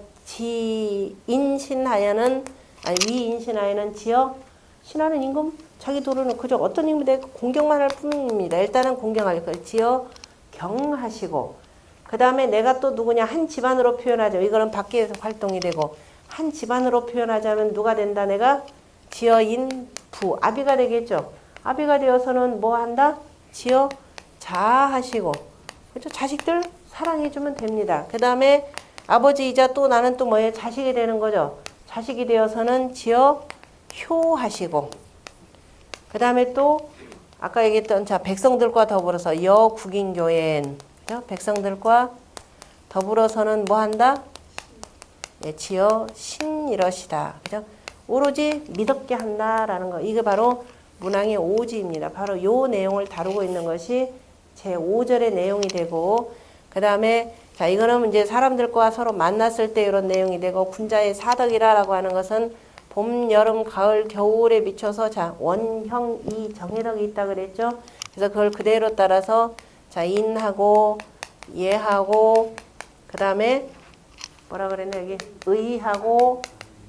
A: 위인신하여는 지어 신하는 임금 자기 도로는 그저 어떤 임금에 대해 공경만 할 뿐입니다. 일단은 공경할 거예요. 지어 경하시고 그 다음에 내가 또 누구냐 한 집안으로 표현하죠. 이거는 밖에서 활동이 되고 한 집안으로 표현하자면 누가 된다? 내가 지어인 부 아비가 되겠죠. 아비가 되어서는 뭐 한다? 지어 자하시고 그렇죠. 자식들 사랑해주면 됩니다. 그 다음에 아버지이자 또 나는 또 뭐예요? 자식이 되는 거죠. 자식이 되어서는 지어 효하시고 그 다음에 또 아까 얘기했던 자 백성들과 더불어서 여국인교엔 백성들과 더불어서는 뭐 한다? 예, 지어 신이러시다. 그죠? 오로지 믿었게 한다라는 거. 이게 바로 문왕의 오지입니다. 바로 요 내용을 다루고 있는 것이 제 5절의 내용이 되고 그 다음에 자 이거는 이제 사람들과 서로 만났을 때 이런 내용이 되고 군자의 사덕이라고 하는 것은 봄, 여름, 가을, 겨울에 미쳐서 자 원형 이 정해덕이 있다 그랬죠. 그래서 그걸 그대로 따라서 자 인하고 예하고 그 다음에 뭐라 그랬나 여기 의하고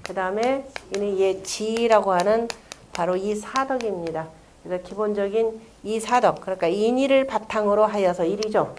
A: 그 다음에 이는 예지라고 하는 바로 이 사덕입니다. 그래서 기본적인 이 사덕 그러니까 인의를 바탕으로 하여서 일이죠.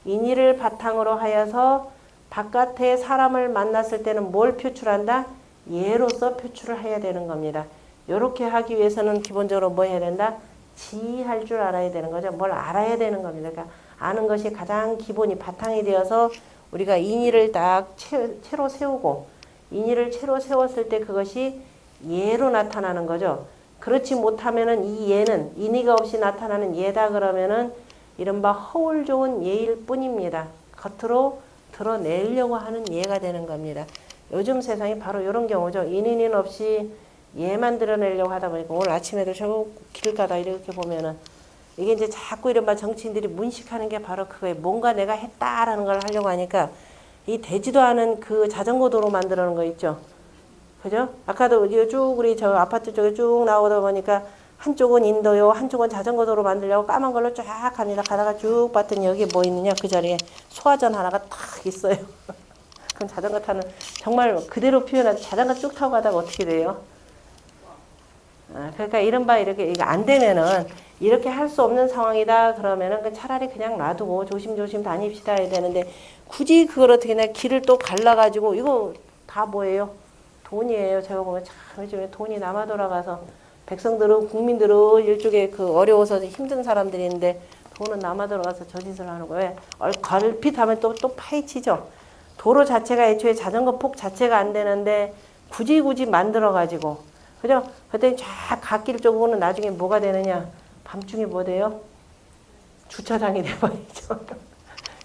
A: 인의를 바탕으로 하여서 바깥에 사람을 만났을 때는 뭘 표출한다? 예로서 표출을 해야 되는 겁니다. 이렇게 하기 위해서는 기본적으로 뭐 해야 된다? 지할 줄 알아야 되는 거죠. 뭘 알아야 되는 겁니다. 그러니까 아는 것이 가장 기본이 바탕이 되어서 우리가 인의를 딱 채로 세우고 인의를 채로 세웠을 때 그것이 예로 나타나는 거죠. 그렇지 못하면은 이 예는 인의가 없이 나타나는 예다 그러면은 이른바 허울 좋은 예일 뿐입니다. 겉으로 드러내려고 하는 예가 되는 겁니다. 요즘 세상이 바로 이런 경우죠. 인의는 없이 예만 드러내려고 하다 보니까 오늘 아침에도 저 길 가다 이렇게 보면은 이게 이제 자꾸 이른바 정치인들이 문식하는 게 바로 그거예요. 뭔가 내가 했다라는 걸 하려고 하니까 이 되지도 않은 그 자전거 도로 만들어 놓은 거 있죠. 그죠? 아까도 쭉 우리 저 아파트 쪽에 쭉 나오다 보니까 한쪽은 인도요, 한쪽은 자전거 도로 만들려고 까만 걸로 쫙 갑니다. 가다가 쭉 봤더니 여기 뭐 있느냐? 그 자리에 소화전 하나가 딱 있어요. 그럼 자전거 타는 정말 그대로 표현하지 자전거 쭉 타고 가다가 어떻게 돼요? 그러니까 이른바 이렇게 이거 안 되면은 이렇게 할 수 없는 상황이다 그러면은 차라리 그냥 놔두고 조심조심 다닙시다 해야 되는데 굳이 그걸 어떻게 내 길을 또 갈라가지고 이거 다 뭐예요? 돈이에요. 제가 보면 참 요즘에 돈이 남아 돌아가서 백성들은 국민들은 일종의 그 어려워서 힘든 사람들인데 돈은 남아 돌아가서 저 짓을 하는 거예요. 걸핏하면 또 파헤치죠. 도로 자체가 애초에 자전거 폭 자체가 안 되는데 굳이 만들어가지고 그죠? 그랬더니 쫙 갓길 쪽으로는 나중에 뭐가 되느냐? 밤중에 뭐 돼요? 주차장이 돼버리죠.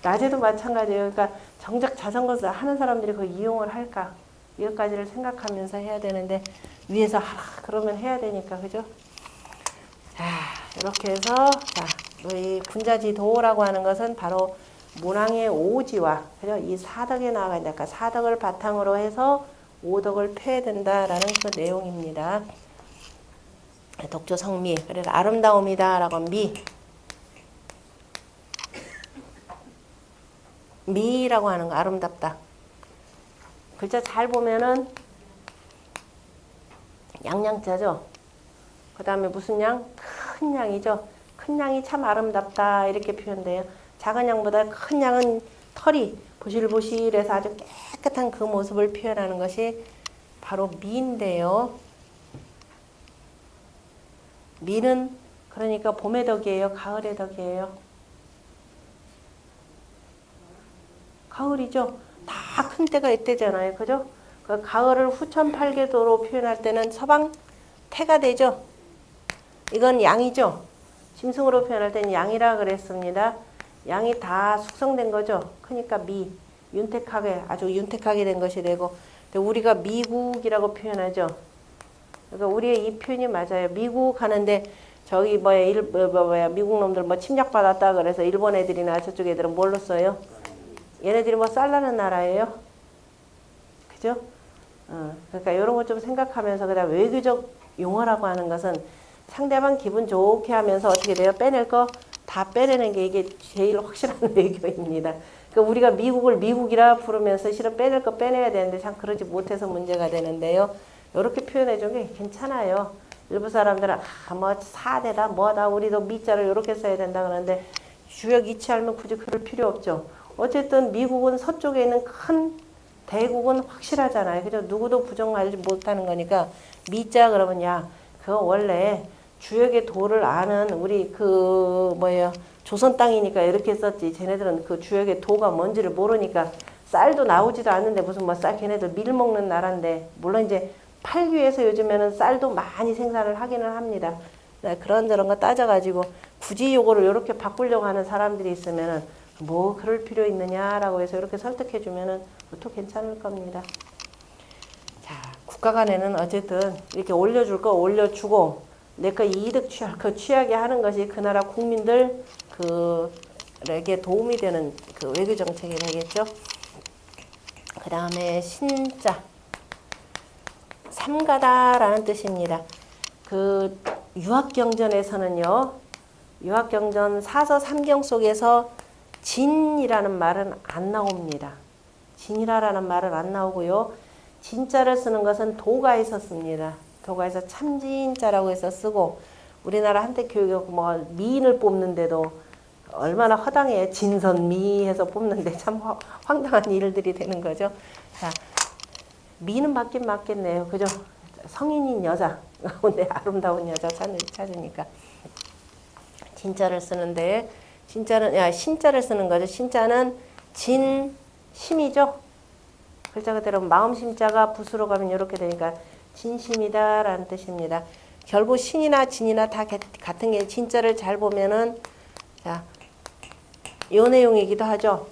A: 낮에도 마찬가지예요. 그러니까 정작 자전거 하는 사람들이 그걸 이용을 할까? 이것까지를 생각하면서 해야 되는데 위에서 하라 그러면 해야 되니까 그죠? 자 이렇게 해서 자 이 군자지도라고 하는 것은 바로 문왕의 오지와 그죠? 이 사덕에 나와야 되니까 사덕을 바탕으로 해서 오덕을 펴야 된다라는 그 내용입니다. 독조 성미 그래서 아름다움이다라고 미라고 하는 거 아름답다. 글자 잘 보면은 양양자죠. 그 다음에 무슨 양? 큰 양이죠. 큰 양이 참 아름답다 이렇게 표현돼요. 작은 양보다 큰 양은 털이 보실보실해서 아주 깨끗한 그 모습을 표현하는 것이 바로 미인데요. 미는 그러니까 봄의 덕이에요? 가을의 덕이에요? 가을이죠. 다 큰 때가 이때잖아요. 그죠? 그 가을을 후천팔계도로 표현할 때는 서방 태가 되죠. 이건 양이죠. 짐승으로 표현할 때는 양이라 그랬습니다. 양이 다 숙성된 거죠. 그러니까 윤택하게 아주 윤택하게 된 것이 되고 우리가 미국이라고 표현하죠. 그러니까 우리의 이 표현이 맞아요. 미국 하는데 저기 미국 놈들 뭐 침략받았다 그래서 일본 애들이나 저쪽 애들은 뭘로 써요? 얘네들이 뭐 쌀나는 나라예요? 그죠? 그러니까 이런 거 좀 생각하면서 그다음 외교적 용어라고 하는 것은 상대방 기분 좋게 하면서 어떻게 돼요? 빼낼 거 다 빼내는 게 이게 제일 확실한 외교입니다. 그러니까 우리가 미국을 미국이라 부르면서 실은 빼낼 거 빼내야 되는데 참 그러지 못해서 문제가 되는데요. 이렇게 표현해 준 게 괜찮아요. 일부 사람들은 뭐 사대다 뭐다 우리도 미자를 이렇게 써야 된다 그러는데 주역 이치하면 굳이 그럴 필요 없죠. 어쨌든 미국은 서쪽에 있는 큰 대국은 확실하잖아요. 그죠? 누구도 부정하지 못하는 거니까 미자 그러면 야 그거 원래 주역의 도를 아는 우리 조선 땅이니까 이렇게 썼지. 쟤네들은 그 주역의 도가 뭔지를 모르니까 쌀도 나오지도 않는데 무슨 뭐 쌀 걔네들 밀 먹는 나라인데 물론 이제 팔기 위해서 요즘에는 쌀도 많이 생산을 하기는 합니다. 그런저런 거 따져가지고 굳이 요거를 이렇게 바꾸려고 하는 사람들이 있으면은 뭐 그럴 필요 있느냐라고 해서 이렇게 설득해주면은 또 괜찮을 겁니다. 자, 국가 간에는 어쨌든 이렇게 올려줄 거 올려주고 내 거 이득 취할 거 취하게 하는 것이 그 나라 국민들 그 나라에게 도움이 되는 그 외교 정책이 되겠죠. 그 다음에 신자, 삼가다라는 뜻입니다. 그 유학경전에서는요, 유학경전 사서 삼경 속에서 진이라는 말은 안 나옵니다. 진이라는 말은 안 나오고요. 진자를 쓰는 것은 도가에서 씁니다. 도가에서 참진자라고 해서 쓰고, 우리나라 한때 교육에 뭐 미인을 뽑는데도 얼마나 허당해. 진선미 해서 뽑는데 참 황당한 일들이 되는 거죠. 자, 미는 맞긴 맞겠네요. 그죠? 성인인 여자 가운데 아름다운 여자 찾으니까 진자를 쓰는데, 진자는 신자를 쓰는 거죠. 신자는 진심이죠. 글자 그대로 마음 심자가 붓으로 가면 이렇게 되니까 진심이다라는 뜻입니다. 결국 신이나 진이나 다 같은 게, 진자를 잘 보면은 자, 요 내용이기도 하죠.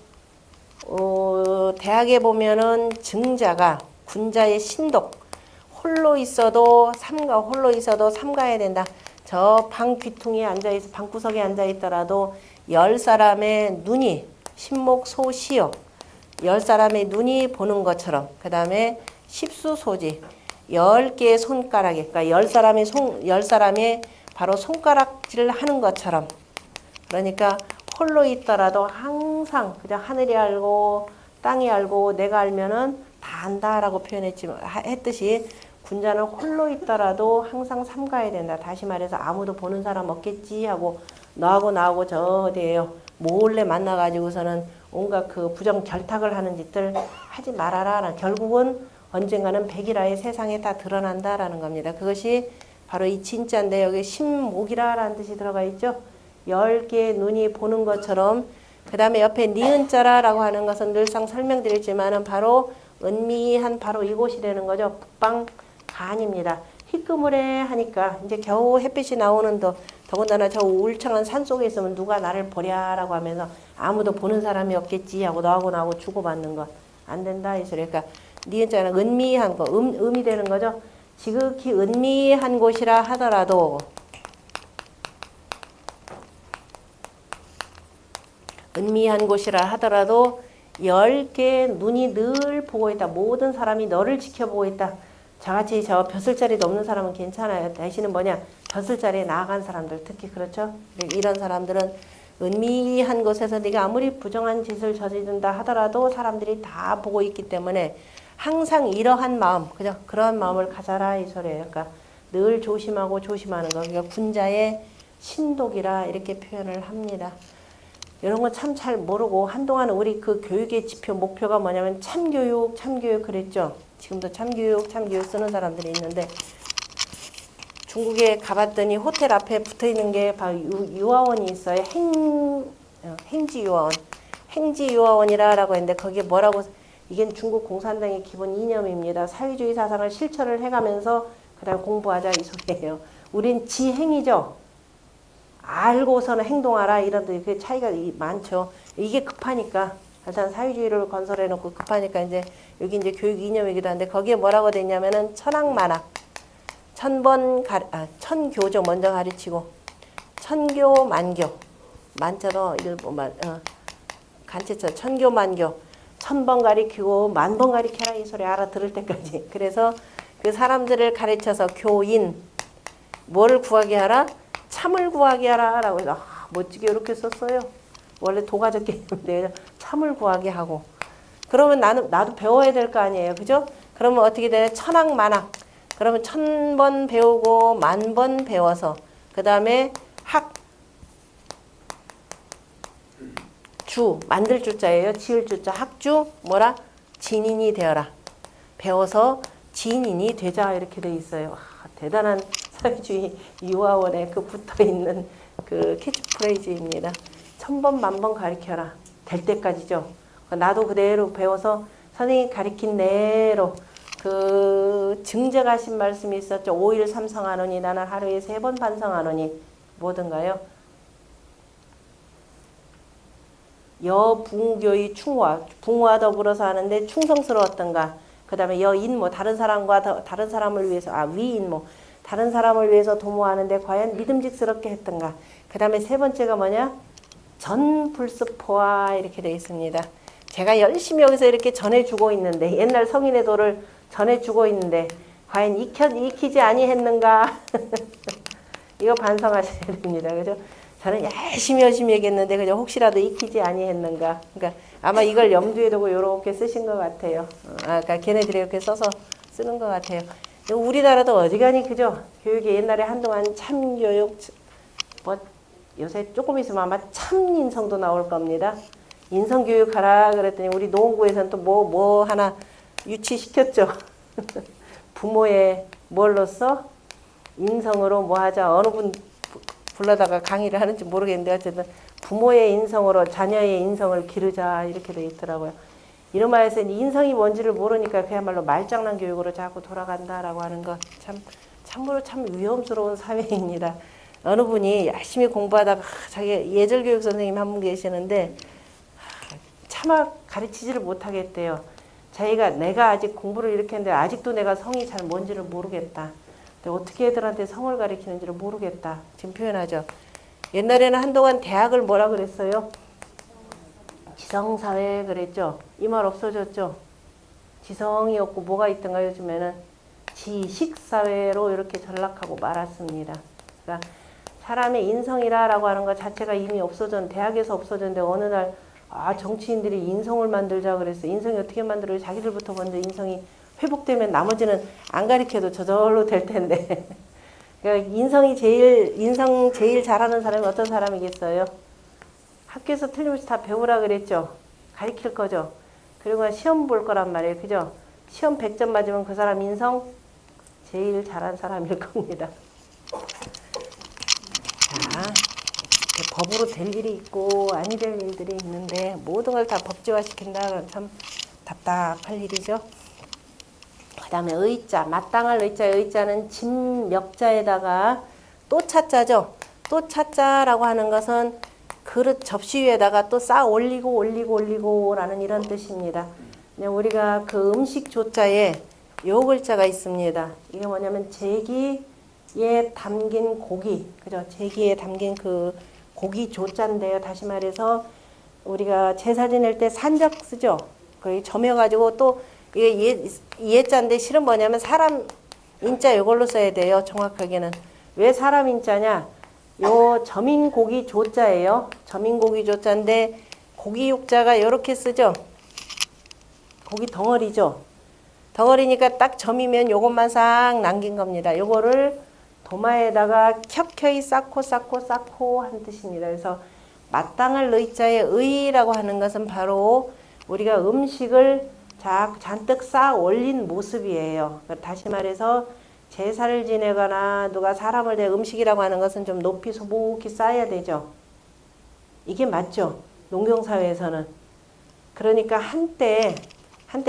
A: 대학에 보면은 증자가 군자의 신독, 홀로 있어도 삼가해야 된다. 저 방 귀퉁이에 앉아있어, 방구석에 앉아있더라도 10사람의 눈이, 신목소시요, 10사람의 눈이 보는 것처럼, 그 다음에 십수소지, 10개의 손가락에, 그러니까 10사람의 바로 손가락질을 하는 것처럼, 그러니까 홀로 있더라도 항상 그냥 하늘이 알고 땅이 알고 내가 알면은 다 안다라고 했듯이, 군자는 홀로 있더라도 항상 삼가야 된다. 다시 말해서 아무도 보는 사람 없겠지 하고 너하고 나하고 저 어디에요 몰래 만나가지고서는 온갖 그 부정 결탁을 하는 짓들 하지 말아라. 결국은 언젠가는 백일하에 세상에 다 드러난다라는 겁니다. 그것이 바로 이 진짜인데, 여기 신목이라라는 뜻이 들어가 있죠. 10개의 눈이 보는 것처럼. 그 다음에 옆에 니은자라라고 하는 것은 늘상 설명드렸지만은 바로 은미한 바로 이곳이 되는 거죠. 북방간입니다. 희끄무레 하니까 이제 겨우 햇빛이 나오는 더군다나 저 울창한 산 속에 있으면 누가 나를 보랴라고 하면서 아무도 보는 사람이 없겠지 하고 너하고 나하고 주고받는 거 안 된다 이 소리. 그러니까 니은자는 은미한 거, 음이 되는 거죠. 지극히 은미한 곳이라 하더라도, 은미한 곳이라 하더라도 10개의 눈이 늘 보고 있다. 모든 사람이 너를 지켜보고 있다. 저같이 저 벼슬자리도 없는 사람은 괜찮아요. 대신은 뭐냐, 벼슬자리에 나아간 사람들, 특히 그렇죠. 이런 사람들은 은미한 곳에서 네가 아무리 부정한 짓을 저지른다 하더라도 사람들이 다 보고 있기 때문에 항상 이러한 마음, 그죠? 그런 마음을 가져라 이 소리예요. 그러니까 늘 조심하고 조심하는 거. 그러니까 군자의 신독이라 이렇게 표현을 합니다. 이런 건 참 잘 모르고 한동안 우리 그 교육의 지표 목표가 뭐냐면 참교육 그랬죠. 지금도 참교육 쓰는 사람들이 있는데, 중국에 가봤더니 호텔 앞에 붙어있는 게 바로 유아원이 있어요. 행지유아원이라고 했는데, 거기에 뭐라고, 이게 중국 공산당의 기본 이념입니다. 사회주의 사상을 실천을 해가면서 그 다음에 공부하자 이 소리예요. 우린 지행이죠. 알고서는 행동하라 이런 그 차이가 많죠. 이게 급하니까, 일단 사회주의를 건설해놓고 급하니까 이제 여기 이제 교육 이념이기도 한데, 거기에 뭐라고 됐냐면은 천학만학, 천교죠. 먼저 가르치고, 천교 만교, 만자도 간체처, 천교 만교, 1000번 가르치고 10,000번 가르쳐라 이 소리 알아들을 때까지. 그래서 그 사람들을 가르쳐서 교인, 뭐를 구하게 하라? 참을 구하게 하라 라고 해서 멋지게 이렇게 썼어요. 원래 도가적기 때문에 참을 구하게 하고. 그러면 나도 배워야 될 거 아니에요. 그죠? 그러면 어떻게 돼요? 천학만학. 그러면 1000번 배우고 10,000번 배워서, 그 다음에 주, 만들 주자예요. 지을 주자. 학주, 뭐라? 진인이 되어라. 배워서 진인이 되자 이렇게 돼 있어요. 대단한 사회주의 유아원에 그 붙어있는 그 캐치프레이즈입니다. 1000번 10,000번 가르쳐라. 될 때까지죠. 나도 그대로 배워서 선생님이 가르친 대로 그 증제가신 말씀이 있었죠. 5일 삼성하노니 나는 하루에 3번 반성하노니 뭐든가요? 여붕교의 충화, 붕화 더불어서 하는데 충성스러웠던가. 그 다음에 여인모, 다른 사람을 위해서, 위인모, 다른 사람을 위해서 도모하는데 과연 믿음직스럽게 했던가. 그 다음에 세 번째가 뭐냐? 전불스포화 이렇게 되어 있습니다. 제가 열심히 여기서 이렇게 전해주고 있는데 옛날 성인의 도를 전해주고 있는데 과연 익히지 아니했는가? 이거 반성하셔야 됩니다. 그죠? 저는 열심히 얘기했는데 그죠? 혹시라도 익히지 아니했는가? 그러니까 아마 이걸 염두에 두고 이렇게 쓰신 것 같아요. 그러니까 걔네들이 이렇게 써서 쓰는 것 같아요. 우리나라도 어지간히 그죠? 교육이 옛날에 한동안 참교육 뭐 요새 조금 있으면 아마 참인성도 나올 겁니다. 인성교육 하라 그랬더니 우리 노원구에서는 또 뭐 하나 유치시켰죠. 부모의 뭘로써 인성으로 뭐 하자. 어느 분 불러다가 강의를 하는지 모르겠는데 어쨌든 부모의 인성으로 자녀의 인성을 기르자 이렇게 돼 있더라고요. 이런 말에서 인성이 뭔지를 모르니까 그야말로 말장난 교육으로 자꾸 돌아간다라고 하는 것 참으로 참 위험스러운 사회입니다. 어느 분이 열심히 공부하다가 자기 예절교육 선생님 한 분 계시는데 차마 가르치지를 못하겠대요. 자기가 내가 아직 공부를 이렇게 했는데 아직도 내가 성이 잘 뭔지를 모르겠다. 어떻게 애들한테 성을 가르치는지를 모르겠다. 지금 표현하죠. 옛날에는 한동안 대학을 뭐라 그랬어요? 지성사회 그랬죠. 이 말 없어졌죠. 지성이 없고 뭐가 있던가 요즘에는 지식사회로 이렇게 전락하고 말았습니다. 그러니까 사람의 인성이라고 하는 것 자체가 이미 대학에서 없어졌는데 어느 날 정치인들이 인성을 만들자 그랬어요. 인성이 어떻게 만들어요? 자기들부터 먼저 인성이 회복되면 나머지는 안 가르쳐도 저절로 될 텐데. 그러니까 인성 제일 잘하는 사람이 어떤 사람이겠어요? 학교에서 틀림없이 다 배우라 그랬죠. 가르칠 거죠. 그리고 시험 볼 거란 말이에요. 그죠? 시험 100점 맞으면 그 사람 인성 제일 잘한 사람일 겁니다. 자, 법으로 될 일이 있고 아니 될 일들이 있는데 모든 걸 다 법제화 시킨다. 그럼 참 답답할 일이죠. 그 다음에 의자, 마땅할 의자는 진멱자에다가 또 차자죠. 또 차자라고 하는 것은 그릇 접시 위에다가 또 쌓아 올리고 라는 이런 뜻입니다. 우리가 그 음식 조자에 요 글자가 있습니다. 이게 뭐냐면 제기에 담긴 고기, 그죠? 제기에 담긴 그 고기 조자인데요. 다시 말해서 우리가 제사 지낼 때 산적 쓰죠. 거기 점여가지고 또 이게 예자인데 실은 뭐냐면 사람 인자 이걸로 써야 돼요. 정확하게는. 왜 사람 인자냐? 요 점인 고기 조자예요. 점인 고기 조자인데 고기 육자가 이렇게 쓰죠. 고기 덩어리죠. 덩어리니까 딱 점이면 요것만 싹 남긴 겁니다. 요거를 도마에다가 켜켜이 쌓고 한 뜻입니다. 그래서 마땅할 의자의 의라고 하는 것은 바로 우리가 음식을 잔뜩 쌓아 올린 모습이에요. 다시 말해서 제사를 지내거나 누가 사람을 대해 음식이라고 하는 것은 좀 높이 소복히 쌓아야 되죠. 이게 맞죠. 농경사회에서는. 그러니까 한때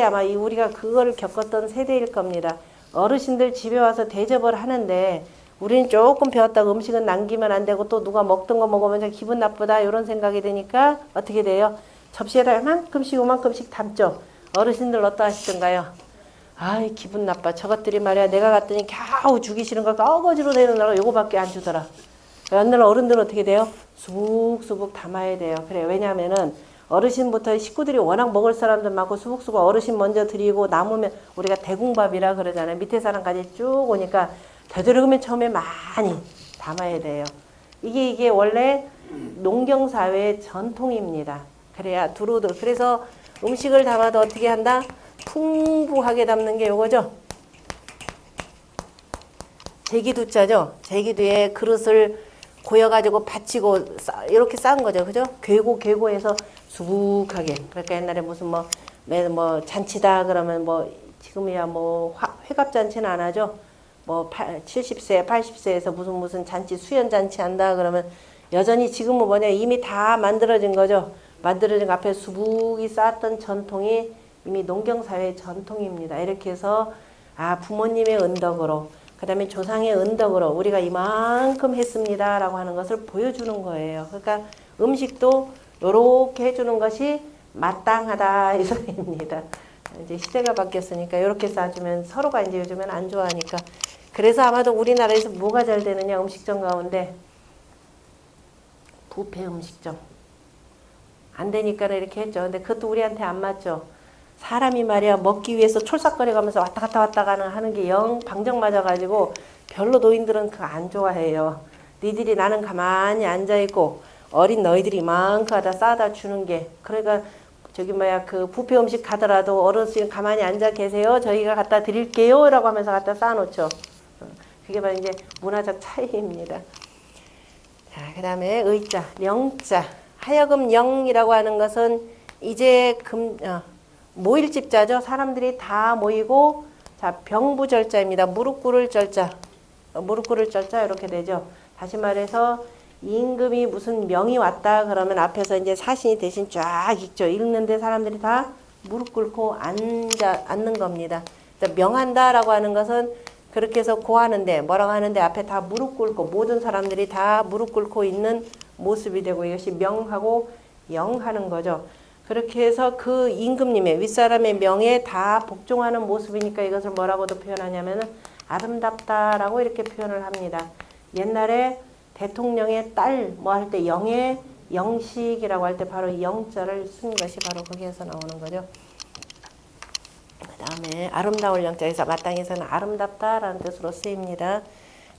A: 아마 우리가 그거를 겪었던 세대일 겁니다. 어르신들 집에 와서 대접을 하는데 우리는 조금 배웠다고 음식은 남기면 안 되고 또 누가 먹던 거 먹으면 기분 나쁘다 이런 생각이 드니까 어떻게 돼요? 접시에다 요만큼씩 담죠. 어르신들 어떠하시던가요? 아이 기분 나빠. 저것들이 말이야 내가 갔더니 겨우 주기 싫은 걸 어거지로 내놓으라고 요거밖에 안 주더라. 옛날 어른들은 어떻게 돼요? 수북수북 담아야 돼요. 그래 왜냐하면은 어르신부터 식구들이 워낙 먹을 사람들 많고 수북수북 어르신 먼저 드리고 남으면 우리가 대궁밥이라 그러잖아요. 밑에 사람까지 쭉 오니까 되도록이면 처음에 많이 담아야 돼요. 이게 원래 농경사회의 전통입니다. 그래야 두루두루. 그래서 음식을 담아도 어떻게 한다? 풍부하게 담는 게 요거죠. 제기두자죠. 제기두에 그릇을 고여가지고 받치고 이렇게 쌓은 거죠. 그죠? 괴고해서 수북하게. 그러니까 옛날에 무슨 뭐 잔치다 그러면 지금이야 회갑잔치는 안 하죠. 70세, 80세에서 무슨 잔치, 수연잔치 한다 그러면 여전히 지금은 뭐냐 이미 다 만들어진 거죠. 만들어진 앞에 수북이 쌓았던 전통이 이미 농경사회의 전통입니다. 이렇게 해서 부모님의 은덕으로 그 다음에 조상의 은덕으로 우리가 이만큼 했습니다 라고 하는 것을 보여주는 거예요. 그러니까 음식도 이렇게 해주는 것이 마땅하다 이 소리입니다. 이제 시대가 바뀌었으니까 이렇게 싸주면 서로가 이제 요즘엔 안 좋아하니까. 그래서 아마도 우리나라에서 뭐가 잘 되느냐 음식점 가운데 부페 음식점. 안 되니까 이렇게 했죠. 근데 그것도 우리한테 안 맞죠. 사람이 말이야 먹기 위해서 촐싹거려 가면서 왔다 갔다 하는 게 영 방정 맞아가지고 별로 노인들은 그거 안 좋아해요. 니들이 나는 가만히 앉아있고 어린 너희들이 마음껏 다 싸다 주는 게 그러니까 저기 뭐야 그 뷔페 음식 가더라도 어르신 가만히 앉아 계세요. 저희가 갖다 드릴게요. 라고 하면서 갖다 쌓아놓죠. 그게 바로 이제 문화적 차이입니다. 자, 그 다음에 의자, 영자. 하여금 영이라고 하는 것은 이제 모일집자죠. 사람들이 다 모이고 자 병부절자입니다. 무릎 꿇을 절자. 무릎 꿇을 절자 이렇게 되죠. 다시 말해서 임금이 무슨 명이 왔다 그러면 앞에서 이제 사신이 대신 쫙 읽죠. 읽는데 사람들이 다 무릎 꿇고 앉는 겁니다. 명한다라고 하는 것은 그렇게 해서 고하는데 뭐라고 하는데 앞에 다 무릎 꿇고 모든 사람들이 다 무릎 꿇고 있는 모습이 되고 이것이 명하고 영하는 거죠. 그렇게 해서 그 임금님의 윗사람의 명에 다 복종하는 모습이니까 이것을 뭐라고도 표현하냐면은 아름답다라고 이렇게 표현을 합니다. 옛날에 대통령의 딸 뭐 할 때 영의 영식이라고 할 때 바로 영자를 쓴 것이 바로 거기에서 나오는 거죠. 그 다음에 아름다울 영자에서 마땅해서는 아름답다라는 뜻으로 쓰입니다.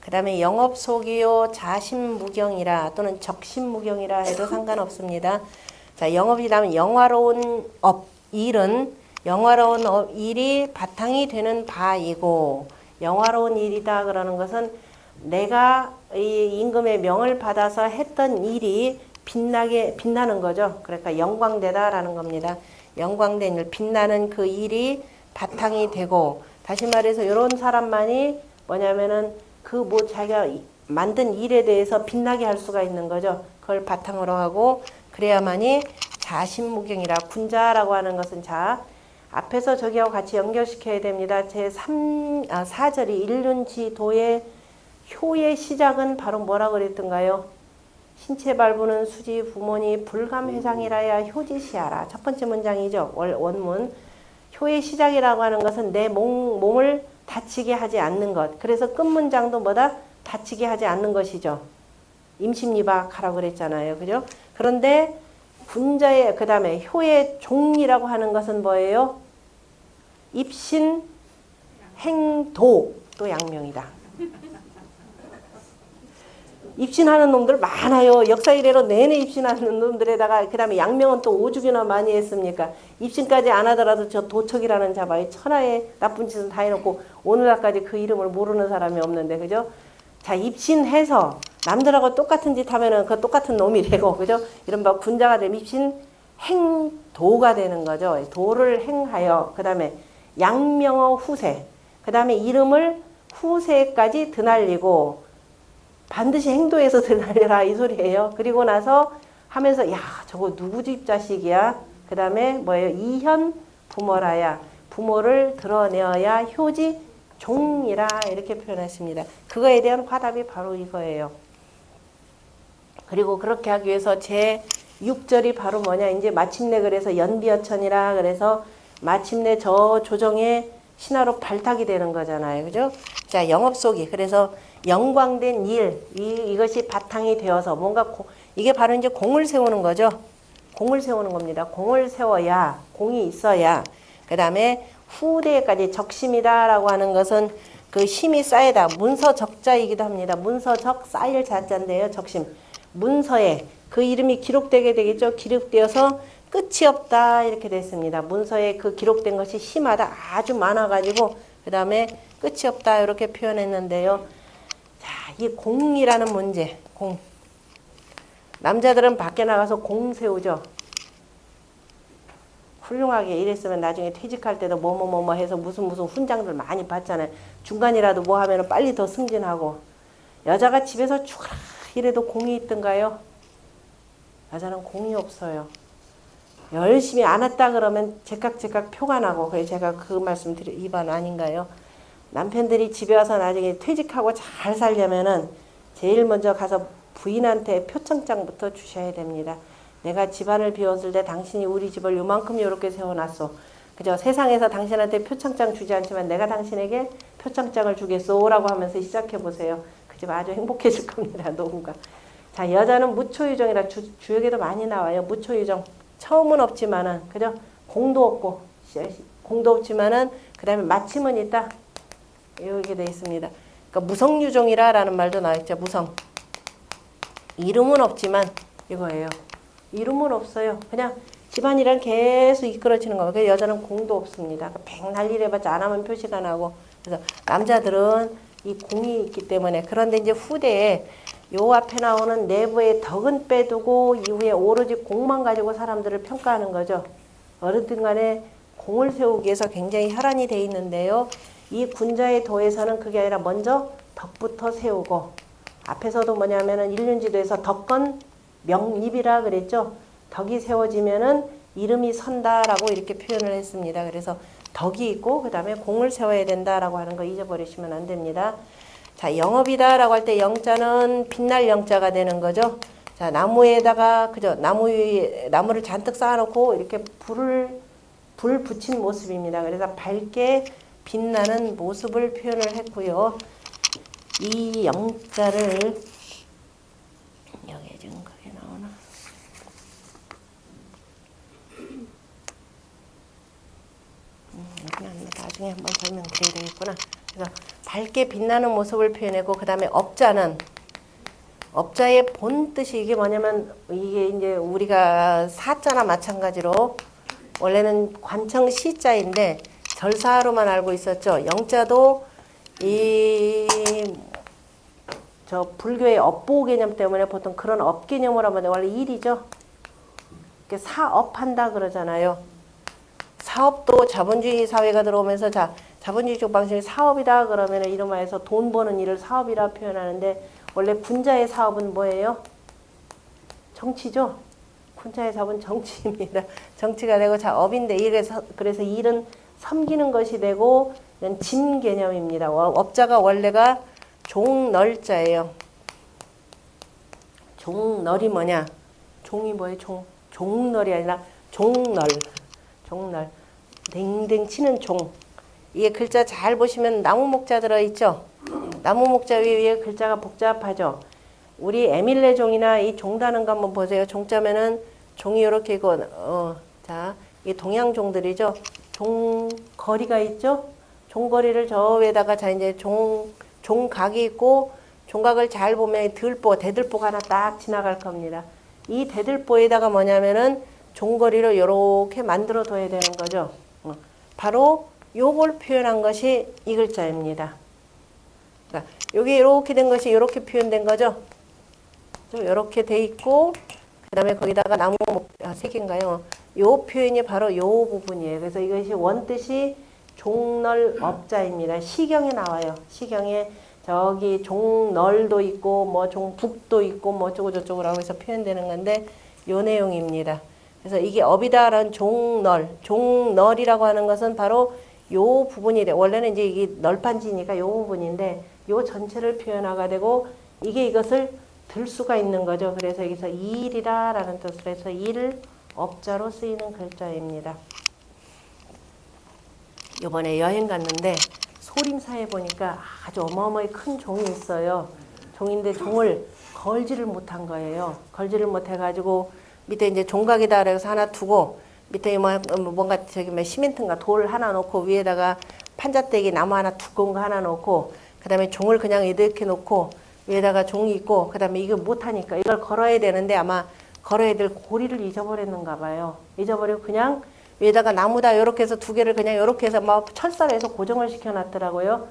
A: 그 다음에 영업속이요 자신무경이라 또는 적신무경이라 해도 상관없습니다. 자, 영업이라면 영화로운 일은 영화로운 일이 바탕이 되는 바이고 영화로운 일이다 그러는 것은 내가 이 임금의 명을 받아서 했던 일이 빛나는 거죠. 그러니까 영광되다라는 겁니다. 영광된 일, 빛나는 그 일이 바탕이 되고 다시 말해서 이런 사람만이 뭐냐면은 그 뭐 자기가 만든 일에 대해서 빛나게 할 수가 있는 거죠. 그걸 바탕으로 하고 그래야만이 자신무경이라 군자라고 하는 것은 자 앞에서 저기하고 같이 연결시켜야 됩니다. 제4절이 일륜지도의 효의 시작은 바로 뭐라고 그랬던가요? 신체 발부는 수지 부모니 불감회상이라야 효지시하라. 첫 번째 문장이죠. 원문. 효의 시작이라고 하는 것은 내 몸을 다치게 하지 않는 것. 그래서 끝 문장도 뭐다? 다치게 하지 않는 것이죠. 임심리박하라고 그랬잖아요. 그죠? 그런데 군자의 그 다음에 효의 종이라고 하는 것은 뭐예요? 입신, 행도, 또 양명이다. 입신하는 놈들 많아요. 역사 이래로 내내 입신하는 놈들에다가 그 다음에 양명은 또 오죽이나 많이 했습니까? 입신까지 안 하더라도 저 도척이라는 자바에 천하의 나쁜 짓은 다 해놓고 오늘날까지 그 이름을 모르는 사람이 없는데 그죠? 자 입신해서 남들하고 똑같은 짓 하면은 그 똑같은 놈이 되고 그죠? 이른바 군자가 되면 입신 행도가 되는 거죠. 도를 행하여 그 다음에 양명어 후세 그 다음에 이름을 후세까지 드날리고 반드시 행도해서 드날려라 이 소리예요. 그리고 나서 하면서 야 저거 누구 집 자식이야. 그 다음에 뭐예요? 이현 부모라야. 부모를 드러내어야 효지 종이라 이렇게 표현했습니다. 그거에 대한 화답이 바로 이거예요. 그리고 그렇게 하기 위해서 제6절이 바로 뭐냐 이제 마침내 그래서 연비어천이라 그래서 마침내 저 조정의 신하로 발탁이 되는 거잖아요. 그죠? 자 영업속이 그래서 영광된 일, 이것이 바탕이 되어서 뭔가 이게 바로 이제 공을 세우는 거죠. 공을 세우는 겁니다. 공을 세워야, 공이 있어야. 그 다음에 후대까지 적심이다라고 하는 것은 그 힘이 쌓이다. 문서적자이기도 합니다. 문서적 쌓일 자자인데요. 적심. 문서에 그 이름이 기록되게 되겠죠. 기록되어서 끝이 없다 이렇게 됐습니다. 문서에 그 기록된 것이 심하다. 아주 많아가지고 그 다음에 끝이 없다 이렇게 표현했는데요. 자, 이 공이라는 문제, 공. 남자들은 밖에 나가서 공 세우죠. 훌륭하게 일했으면 나중에 퇴직할 때도 뭐뭐뭐뭐 해서 무슨 훈장들 많이 받잖아요. 중간이라도 뭐 하면 빨리 더 승진하고. 여자가 집에서 죽으라 이래도 공이 있던가요? 여자는 공이 없어요. 열심히 안 했다 그러면 제깍 표가 나고 그래서 제가 그 말씀 드린 이반 아닌가요? 남편들이 집에 와서 나중에 퇴직하고 잘 살려면은 제일 먼저 가서 부인한테 표창장부터 주셔야 됩니다. 내가 집안을 비웠을 때 당신이 우리 집을 요만큼 요렇게 세워놨어. 그죠? 세상에서 당신한테 표창장 주지 않지만 내가 당신에게 표창장을 주겠소라고 하면서 시작해 보세요. 그 집 아주 행복해질 겁니다. 누군가. 자, 여자는 무초유정이라 주역에도 많이 나와요. 무초유정. 처음은 없지만은, 그죠? 공도 없고, 공도 없지만은, 그 다음에 마침은 있다. 이렇게 돼 있습니다. 그러니까 무성유종이라는 말도 나와있죠. 무성. 이름은 없지만, 이거예요. 이름은 없어요. 그냥 집안이랑 계속 이끌어지는 거예요. 그래서 여자는 공도 없습니다. 백날 일해봤자 안 하면 표시가 나고. 그래서 남자들은 이 공이 있기 때문에. 그런데 이제 후대에 요 앞에 나오는 내부의 덕은 빼두고 이후에 오로지 공만 가지고 사람들을 평가하는 거죠. 어쨌든 간에 공을 세우기 위해서 굉장히 혈안이 돼 있는데요. 이 군자의 도에서는 그게 아니라 먼저 덕부터 세우고, 앞에서도 뭐냐면은 일륜지도에서 덕건 명립이라 그랬죠. 덕이 세워지면은 이름이 선다라고 이렇게 표현을 했습니다. 그래서 덕이 있고 그 다음에 공을 세워야 된다라고 하는 거 잊어버리시면 안 됩니다. 자, 영업이다라고 할 때 영자는 빛날 영자가 되는 거죠. 자, 나무에다가 그죠? 나무를 잔뜩 쌓아놓고 이렇게 불 붙인 모습입니다. 그래서 밝게 빛나는 모습을 표현을 했고요. 이 영자를 여기 지금 그게 나오나? 여기는 나중에 한번 설명드려야 되겠구나. 그래서 밝게 빛나는 모습을 표현하고, 그 다음에 업자는 업자의 본 뜻이 이게 뭐냐면, 이게 이제 우리가 사자나 마찬가지로 원래는 관청 시자인데 절사로만 알고 있었죠. 영자도 저 불교의 업보 개념 때문에 보통 그런 업 개념으로 하면 원래 일이죠. 사업한다 그러잖아요. 사업도 자본주의 사회가 들어오면서 자본주의적 방식의 사업이다 그러면 이름하여서 돈 버는 일을 사업이라 표현하는데, 원래 군자의 사업은 뭐예요? 정치죠. 군자의 사업은 정치입니다. 정치가 되고 업인데, 그래서 일은 섬기는 것이 되고, 이건 진 개념입니다. 업자가 원래가 종널자예요. 종널이 뭐냐? 종이 뭐예요? 종널이 아니라 종널. 댕댕 치는 종. 이게 글자 잘 보시면 나무 목자 들어있죠? 나무 목자 위에 글자가 복잡하죠? 우리 에밀레 종이나 이 종다는 거 한번 보세요. 종자면은 종이 이렇게 있고, 자, 이 동양 종들이죠? 종거리가 있죠? 종거리를 저 위에다가 이제 종각이 있고, 종각을 잘 보면 대들보가 하나 딱 지나갈 겁니다. 이 대들보에다가 뭐냐면은 종거리를 이렇게 만들어 둬야 되는 거죠. 바로 요걸 표현한 것이 이 글자입니다. 그러니까 여기 이렇게 된 것이 이렇게 표현된 거죠. 이렇게 돼 있고, 그 다음에 거기다가 나무 세 개인가요? 요 표현이 바로 요 부분이에요. 그래서 이것이 원뜻이 종널업자입니다. 시경에 나와요. 시경에 저기 종널도 있고 뭐 종북도 있고 뭐 어쩌고 저쩌고 라고 해서 표현되는 건데, 요 내용입니다. 그래서 이게 업이다라는 종널이라고 하는 것은 바로 요 부분이 돼. 원래는 이제 이게 널판지니까 요 부분인데, 요 전체를 표현하게 되고, 이게 이것을 들 수가 있는 거죠. 그래서 여기서 일이라라는 뜻으로 해서 업자로 쓰이는 글자입니다. 이번에 여행 갔는데 소림사에 보니까 아주 어마어마하게 큰 종이 있어요. 종인데 종을 걸지를 못한 거예요. 걸지를 못해가지고 밑에 이제 종각이다 그래서 하나 두고, 밑에 뭔가 시멘트인가 돌 하나 놓고, 위에다가 판자떼기 나무 하나 두꺼운 거 하나 놓고, 그 다음에 종을 그냥 이렇게 놓고, 위에다가 종이 있고, 그 다음에 이거 못하니까 이걸 걸어야 되는데 아마 걸어야 될 고리를 잊어버렸는가 봐요. 잊어버리고 그냥 위에다가 나무다 이렇게 해서 두 개를 그냥 이렇게 해서 막 철사해서 고정을 시켜 놨더라고요.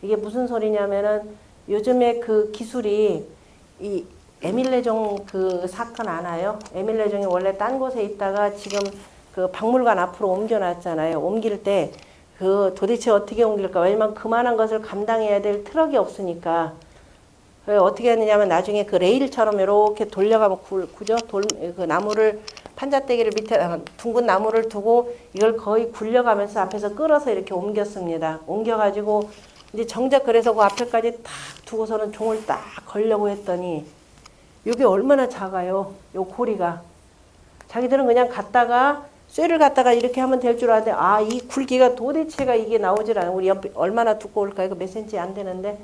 A: 이게 무슨 소리냐면은 요즘에 그 기술이 이 에밀레종 그 사건 아나요? 에밀레종이 원래 딴 곳에 있다가 지금 그 박물관 앞으로 옮겨놨잖아요. 옮길 때 그 도대체 어떻게 옮길까? 왜냐면 그만한 것을 감당해야 될 트럭이 없으니까. 어떻게 했느냐면 나중에 그 레일처럼 이렇게 돌려가면 그죠? 그 나무를 판자떼기를 밑에 둥근 나무를 두고 이걸 거의 굴려가면서 앞에서 끌어서 이렇게 옮겼습니다. 옮겨가지고 이제 정작 그래서 그 앞에까지 딱 두고서는 종을 딱 걸려고 했더니 이게 얼마나 작아요. 요 고리가. 자기들은 그냥 갔다가 쇠를 갖다가 이렇게 하면 될 줄 알았는데, 이 굵기가 도대체가 이게 나오질 않아요. 우리 옆에 얼마나 두꺼울까? 이거 몇 센치 안 되는데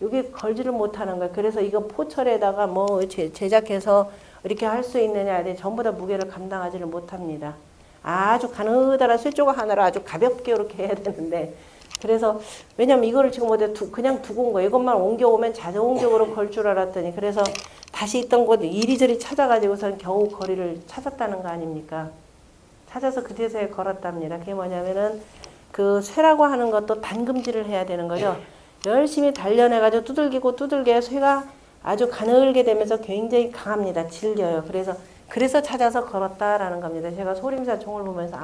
A: 이게 걸지를 못하는 거예요. 그래서 이거 포철에다가 뭐 제작해서 이렇게 할 수 있느냐? 네, 전부 다 무게를 감당하지를 못합니다. 아주 가느다란 쇠조각 하나로 아주 가볍게 이렇게 해야 되는데 그래서 왜냐면 이거를 지금 어디 그냥 두고 온 거예요. 이것만 옮겨오면 자동적으로 걸 줄 알았더니 그래서 다시 있던 곳 이리저리 찾아가지고선 겨우 거리를 찾았다는 거 아닙니까? 찾아서 그제서야 걸었답니다. 그게 뭐냐면은 그 쇠라고 하는 것도 단금질을 해야 되는 거죠. 열심히 단련해가지고 두들겨 쇠가 아주 가늘게 되면서 굉장히 강합니다. 질겨요. 그래서 찾아서 걸었다라는 겁니다. 제가 소림사 종을 보면서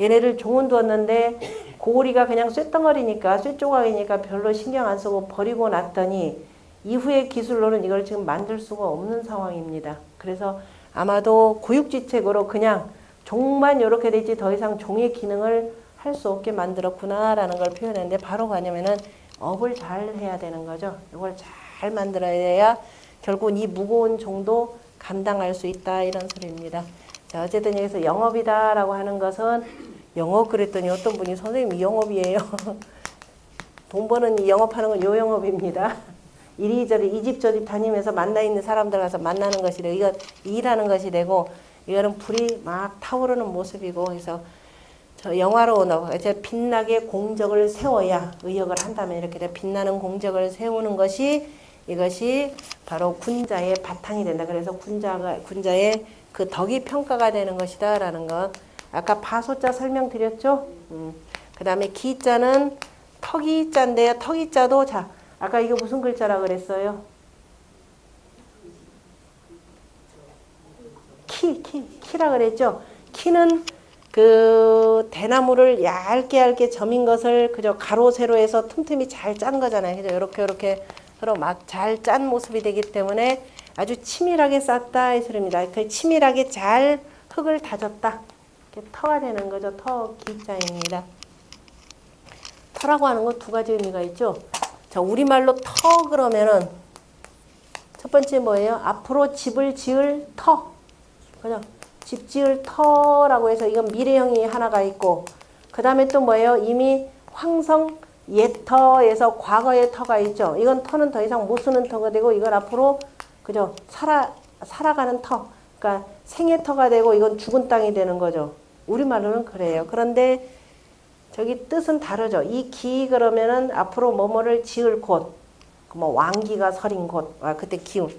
A: 얘네를 종은 두었는데 고리가 그냥 쇳덩어리니까 쇳조각이니까 별로 신경 안 쓰고 버리고 났더니 이후의 기술로는 이걸 지금 만들 수가 없는 상황입니다. 그래서 아마도 고육지책으로 그냥 종만 이렇게 되지 더 이상 종의 기능을 할 수 없게 만들었구나라는 걸 표현했는데 바로 뭐냐면은 업을 잘 해야 되는 거죠. 이걸 잘 만들어야 결국 이 무거운 종도 감당할 수 있다 이런 소리입니다. 자, 어쨌든 여기서 영업이다라고 하는 것은 영업 그랬더니 어떤 분이 선생님이 영업이에요. 돈 버는 이 영업하는 건 요 영업입니다. 이리저리 이 집 저 집 다니면서 만나 있는 사람들 가서 만나는 것이 되고 이건 일하는 것이 되고 이거는 불이 막 타오르는 모습이고 그래서 저 영화로운 이제 빛나게 공적을 세워야 의역을 한다면 이렇게 빛나는 공적을 세우는 것이 이것이 바로 군자의 바탕이 된다. 그래서 군자의 그 덕이 평가가 되는 것이다라는 것. 아까 파소자 설명드렸죠? 그 다음에 기자는 턱이자인데요. 턱이자도 자 아까 이거 무슨 글자라 그랬어요? 키라 그랬죠? 키는 그 대나무를 얇게 점인 것을 그저 가로 세로해서 틈틈이 잘 짠 거잖아요. 그죠? 이렇게 서로 막 잘 짠 모습이 되기 때문에 아주 치밀하게 쌌다 이 소리입니다. 그 치밀하게 잘 흙을 다졌다. 이렇게 터가 되는 거죠. 터 기자입니다. 터라고 하는 건 두 가지 의미가 있죠. 자, 우리말로 터 그러면은 첫 번째 뭐예요? 앞으로 집을 지을 터. 그죠? 집 지을 터라고 해서 이건 미래형이 하나가 있고 그 다음에 또 뭐예요? 이미 황성 옛터에서 과거의 터가 있죠. 이건 터는 더 이상 못 쓰는 터가 되고 이건 앞으로 그죠? 살아가는 터. 그러니까 생의 터가 되고 이건 죽은 땅이 되는 거죠. 우리말로는 그래요. 그런데 저기 뜻은 다르죠. 이 기 그러면은 앞으로 뭐뭐를 지을 곳. 뭐 왕기가 서린 곳. 그때 기운.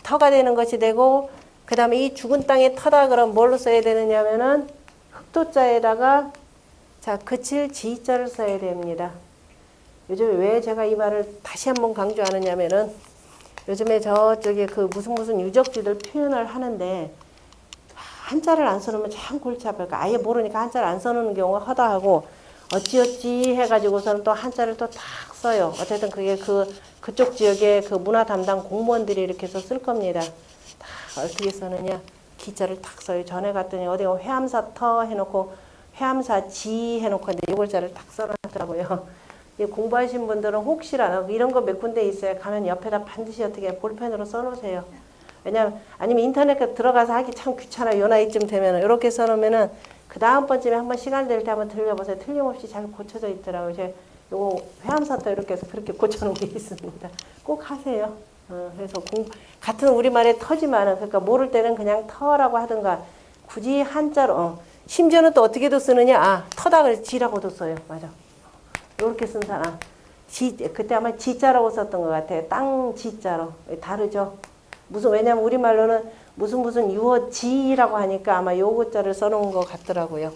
A: 터가 되는 것이 되고 그 다음에 이 죽은 땅에 터다 그럼 뭘로 써야 되느냐면은 흑도자에다가 자 그칠 지자를 써야 됩니다. 요즘에 왜 제가 이 말을 다시 한번 강조하느냐면은 요즘에 저쪽에 그 무슨 유적지들 표현을 하는데 한자를 안 써놓으면 참 골치 아플까. 아예 모르니까 한자를 안 써놓는 경우가 허다하고 어찌 해가지고서는 또 한자를 또 탁 써요. 어쨌든 그게 그쪽 지역의 그 문화 담당 공무원들이 이렇게 해서 쓸 겁니다. 다 어떻게 써느냐. 기자를 탁 써요. 전에 갔더니 어디 회암사터 해놓고 회암사지 해놓고 근데 이 글자를 탁 써놨더라고요. 공부하신 분들은 혹시라도 이런 거 몇 군데 있어요. 가면 옆에다 반드시 어떻게 볼펜으로 써놓으세요. 왜냐면 아니면 인터넷에 들어가서 하기 참 귀찮아요. 요 나이쯤 되면 이렇게 써놓으면은 그 다음번쯤에 한번 시간 될 때 한번 들려보세요. 틀림없이 잘 고쳐져 있더라고요. 제가 요거 회암사터 이렇게 해서 그렇게 고쳐놓은 게 있습니다. 꼭 하세요. 그래서 같은 우리말의 터지만은 그러니까 모를 때는 그냥 터라고 하든가 굳이 한자로 심지어는 또 어떻게도 쓰느냐 터다 그래서 지라고도 써요. 맞아. 이렇게 쓴 사람 그때 아마 지자라고 썼던 것 같아요. 땅 지자로 다르죠. 왜냐면 우리말로는 무슨 유어지라고 하니까 아마 요 글자를 써놓은 것 같더라고요.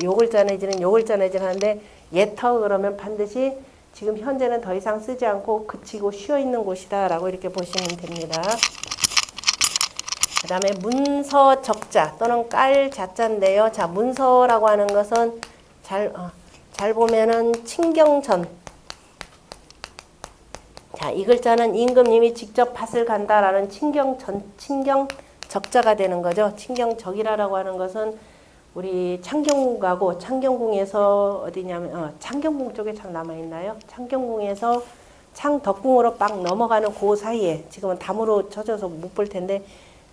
A: 요 글자 내지는 요 글자 내지는 하는데 예터 그러면 반드시 지금 현재는 더 이상 쓰지 않고 그치고 쉬어있는 곳이다 라고 이렇게 보시면 됩니다. 그 다음에 문서적자 또는 깔자자인데요. 자, 문서라고 하는 것은 잘 보면은 친경전. 자, 이 글자는 임금님이 직접 밭을 간다라는 친경적자가 되는 거죠. 친경적이라고 하는 것은 우리 창경궁 가고 창경궁에서 어디냐면 창경궁 쪽에 참 남아있나요? 창경궁에서 창덕궁으로 빡 넘어가는 그 사이에 지금은 담으로 젖어서 못 볼 텐데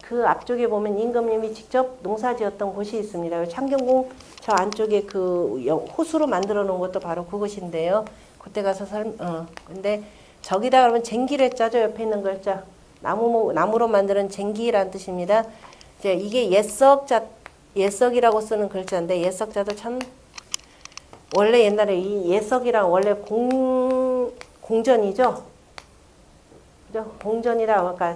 A: 그 앞쪽에 보면 임금님이 직접 농사지었던 곳이 있습니다. 창경궁 저 안쪽에 그 호수로 만들어 놓은 것도 바로 그것인데요. 그때 가서 근데 저기다 그러면 쟁기를 짜죠. 옆에 있는 글자. 나무로 만드는 쟁기라는 뜻입니다. 이제 이게 예석이라고 쓰는 글자인데 예석자도 참 원래 옛날에 이 예석이랑 원래 공전이죠. 그죠? 공전이라 아까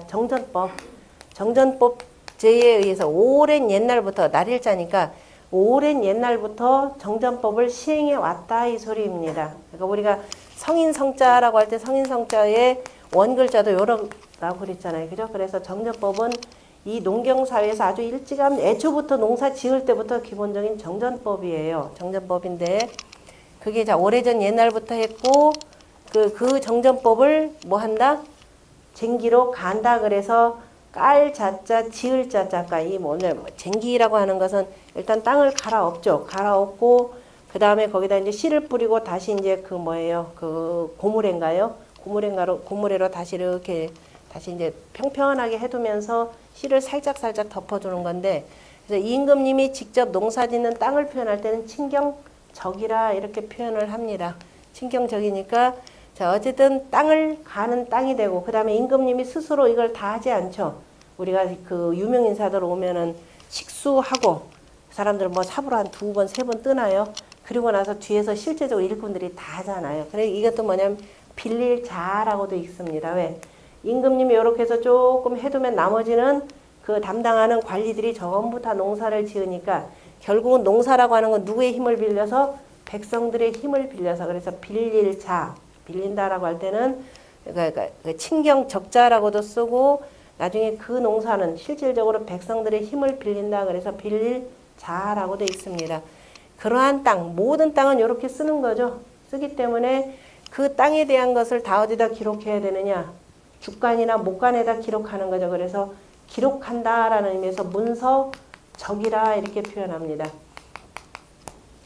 A: 정전법제에 의해서 오랜 옛날부터 날일자니까 오랜 옛날부터 정전법을 시행해 왔다 이 소리입니다. 그러니까 우리가 성인성자라고 할 때 성인성자의 원글자도 요렇다고 그랬잖아요. 그죠? 그래서 정전법은 이 농경사회에서 아주 일찌감 애초부터 농사 지을 때부터 기본적인 정전법이에요. 정전법인데 그게 자 오래전 옛날부터 했고 그 정전법을 뭐 한다? 쟁기로 간다. 그래서 깔 자자 지을 자자가 이 오늘 쟁기라고 하는 것은 일단 땅을 갈아엎죠. 갈아엎고 그 다음에 거기다 이제 씨를 뿌리고 다시 이제 그 뭐예요? 그 고무래인가요? 고무래로 다시 이렇게 다시 이제 평평하게 해두면서 씨를 살짝 덮어주는 건데 그래서 임금님이 직접 농사짓는 땅을 표현할 때는 친경적이라 이렇게 표현을 합니다. 친경적이니까 자 어쨌든 땅을 가는 땅이 되고 그 다음에 임금님이 스스로 이걸 다 하지 않죠. 우리가 그 유명 인사들 오면은 식수하고 사람들 뭐 삽으로 한 2번, 3번 뜨나요? 그리고 나서 뒤에서 실제적으로 일꾼들이 다 하잖아요. 그래 이것도 뭐냐면 빌릴 자라고도 있습니다. 왜? 임금님이 이렇게 해서 조금 해두면 나머지는 그 담당하는 관리들이 전부 다 농사를 지으니까 결국은 농사라고 하는 건 누구의 힘을 빌려서 백성들의 힘을 빌려서 그래서 빌릴 자, 빌린다라고 할 때는 그러니까 친경적자라고도 쓰고 나중에 그 농사는 실질적으로 백성들의 힘을 빌린다 그래서 빌릴 자라고 되어 있습니다. 그러한 땅, 모든 땅은 이렇게 쓰는 거죠. 쓰기 때문에 그 땅에 대한 것을 다 어디다 기록해야 되느냐? 주간이나 목간에다 기록하는 거죠. 그래서 기록한다라는 의미에서 문서적이라 이렇게 표현합니다.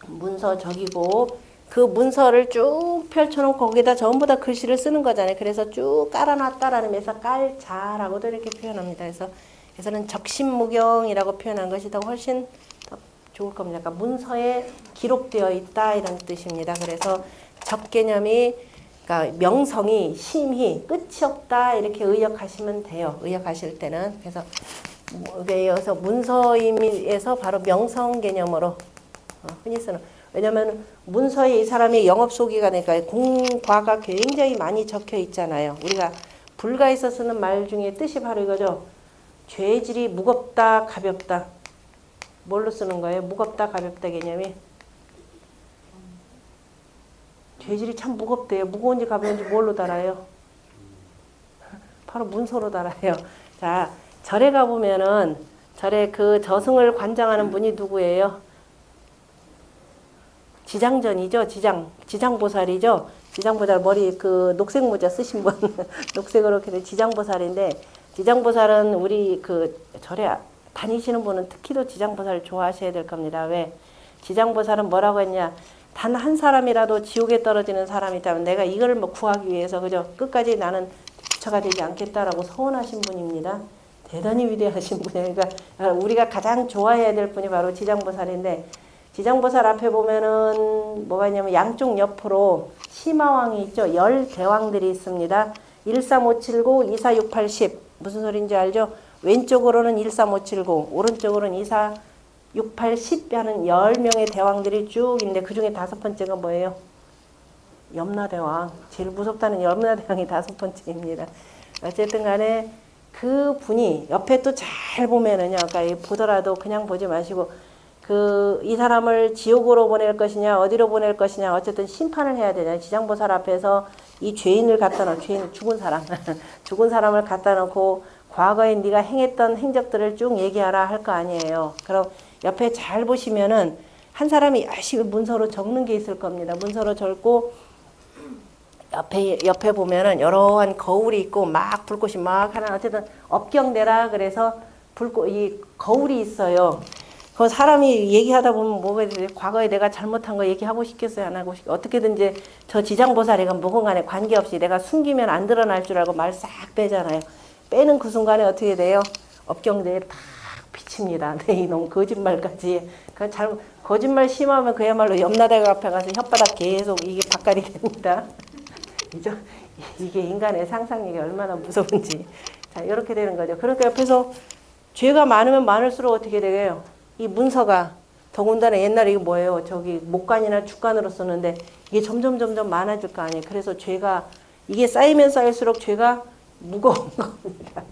A: 문서적이고 그 문서를 쭉 펼쳐놓고 거기다 전부 다 글씨를 쓰는 거잖아요. 그래서 쭉 깔아놨다라는 의미에서 깔자라고도 이렇게 표현합니다. 그래서는 적신무경이라고 표현한 것이 더 훨씬 더 좋을 겁니다. 그러니까 문서에 기록되어 있다 이런 뜻입니다. 그래서 적개념이 그러니까 명성이 심히 끝이 없다 이렇게 의역하시면 돼요. 의역하실 때는 그래서 문서임에서 바로 명성 개념으로 흔히 쓰는. 왜냐하면 문서에 이 사람이 영업소기관이니까 공과가 굉장히 많이 적혀 있잖아요. 우리가 불가에서 쓰는 말 중에 뜻이 바로 이거죠. 죄질이 무겁다 가볍다. 뭘로 쓰는 거예요? 무겁다 가볍다 개념이. 죄질이 참 무겁대요. 무거운지 가벼운지 뭘로 달아요? 바로 문서로 달아요. 자, 절에 가보면은 절에 그 저승을 관장하는 분이 누구예요? 지장전이죠. 지장보살이죠. 지장보살 머리 그 녹색 모자 쓰신 분 녹색으로 이렇게 된 지장보살인데 지장보살은 우리 그 절에 다니시는 분은 특히도 지장보살을 좋아하셔야 될 겁니다. 왜? 지장보살은 뭐라고 했냐? 단 한 사람이라도 지옥에 떨어지는 사람이 있다면 내가 이걸 뭐 구하기 위해서 그죠? 끝까지 나는 부처가 되지 않겠다라고 서원하신 분입니다. 대단히 위대하신 분이에요. 그러니까 우리가 가장 좋아해야 될 분이 바로 지장보살인데 지장보살 앞에 보면은 뭐가 있냐면 양쪽 옆으로 심화왕이 있죠. 10대왕들이 있습니다. 13579, 24680 무슨 소리인지 알죠? 왼쪽으로는 13579, 오른쪽으로는 24680 하는 10명의 대왕들이 쭉 있는데 그 중에 5번째가 뭐예요? 염라대왕. 제일 무섭다는 염라대왕이 5번째입니다. 어쨌든 간에 그 분이 옆에 또 잘 보면은요. 그러니까 보더라도 그냥 보지 마시고 이 사람을 지옥으로 보낼 것이냐 어디로 보낼 것이냐 어쨌든 심판을 해야 되잖아요. 지장보살 앞에서 이 죄인을 갖다 놓고 죽은 사람을 갖다 놓고 과거에 네가 행했던 행적들을 쭉 얘기하라 할 거 아니에요. 그럼 옆에 잘 보시면은 한 사람이 열심히 문서로 적는 게 있을 겁니다. 문서로 적고 옆에 보면은 여러한 거울이 있고 막 불꽃이 막 하나 어쨌든 업경대라 그래서 이 거울이 있어요. 그 사람이 얘기하다 보면 뭐가 돼? 과거에 내가 잘못한 거 얘기하고 싶겠어요? 안 하고 싶겠어요? 어떻게든지 저 지장보살이가 뭐건 간에 관계없이 내가 숨기면 안 드러날 줄 알고 말 싹 빼잖아요. 빼는 그 순간에 어떻게 돼요? 업경대에 딱 비칩니다. 네, 이놈 거짓말까지. 거짓말 심하면 그야말로 염라대왕 앞에 가서 혓바닥 계속 이게 바깥이 됩니다. 이게 인간의 상상력이 얼마나 무서운지. 자, 이렇게 되는 거죠. 그러니까 옆에서 죄가 많으면 많을수록 어떻게 되게요? 이 문서가 더군다나 옛날에 이거 뭐예요? 저기 목간이나 주간으로 썼는데 이게 점점 많아질 거 아니에요. 그래서 죄가 이게 쌓이면 쌓일수록 죄가 무거운 겁니다.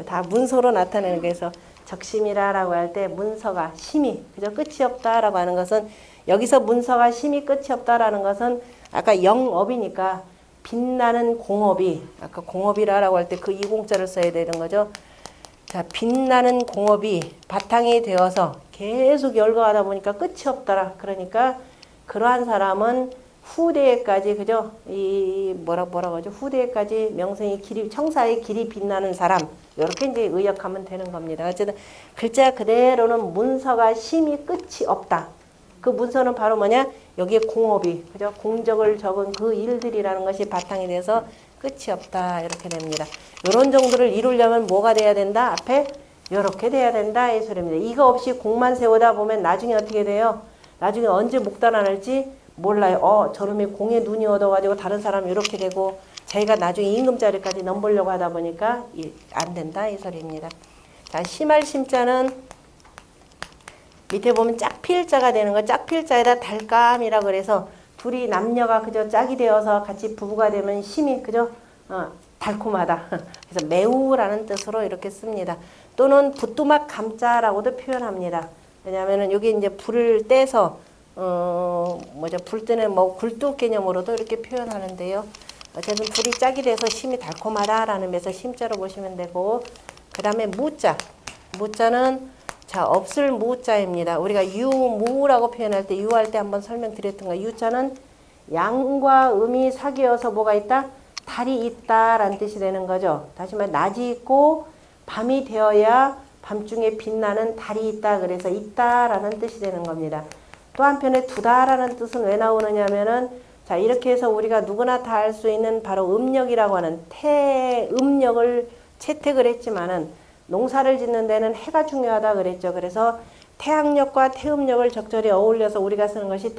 A: 다 문서로 나타내는 거에서 적심이라라고 할 때 문서가 심이 그저 끝이 없다라고 하는 것은 여기서 문서가 심이 끝이 없다라는 것은 아까 영업이니까 빛나는 공업이 아까 공업이라고 할 때 그 이공자를 써야 되는 거죠. 자, 빛나는 공업이 바탕이 되어서 계속 열거하다 보니까 끝이 없더라. 그러니까 그러한 사람은 후대에까지 그죠? 이 뭐라고 하죠? 후대에까지 명성이 길이 청사의 길이 빛나는 사람 이렇게 이제 의역하면 되는 겁니다. 어쨌든 글자 그대로는 문서가 심이 끝이 없다. 그 문서는 바로 뭐냐? 여기에 공업이 그죠? 공적을 적은 그 일들이라는 것이 바탕이 돼서 끝이 없다 이렇게 됩니다. 이런 정도를 이루려면 뭐가 돼야 된다? 앞에 이렇게 돼야 된다 이 소리입니다. 이거 없이 공만 세우다 보면 나중에 어떻게 돼요? 나중에 언제 목단환할지 몰라요. 저놈이 공에 눈이 얻어가지고 다른 사람 이렇게 되고 자기가 나중에 임금자리까지 넘보려고 하다 보니까 안 된다 이 소리입니다. 자, 심할 심자는 밑에 보면 짝필자가 되는 거. 짝필자에다 달감이라 그래서 둘이 남녀가 그저 짝이 되어서 같이 부부가 되면 심이 그저 달콤하다. 그래서 매우라는 뜻으로 이렇게 씁니다. 또는 부뚜막 감자라고도 표현합니다. 왜냐하면은 여기 이제 불을 떼서 불 때는 뭐 굴뚝 개념으로도 이렇게 표현하는데요. 어쨌든 불이 짝이 돼서 심이 달콤하다라는 의미에서 심자로 보시면 되고, 그 다음에 무자. 무자는 자, 없을 무자입니다. 우리가 유무라고 표현할 때, 유할 때 한번 설명드렸던 거. 유자는 양과 음이 사귀어서 뭐가 있다? 달이 있다라는 뜻이 되는 거죠. 다시 말해 낮이 있고 밤이 되어야 밤중에 빛나는 달이 있다. 그래서 있다라는 뜻이 되는 겁니다. 또 한편에 두다라는 뜻은 왜 나오느냐면은 자, 이렇게 해서 우리가 누구나 다 할 수 있는 바로 음력이라고 하는 태음력을 채택을 했지만은 농사를 짓는 데는 해가 중요하다 그랬죠. 그래서 태양력과 태음력을 적절히 어울려서 우리가 쓰는 것이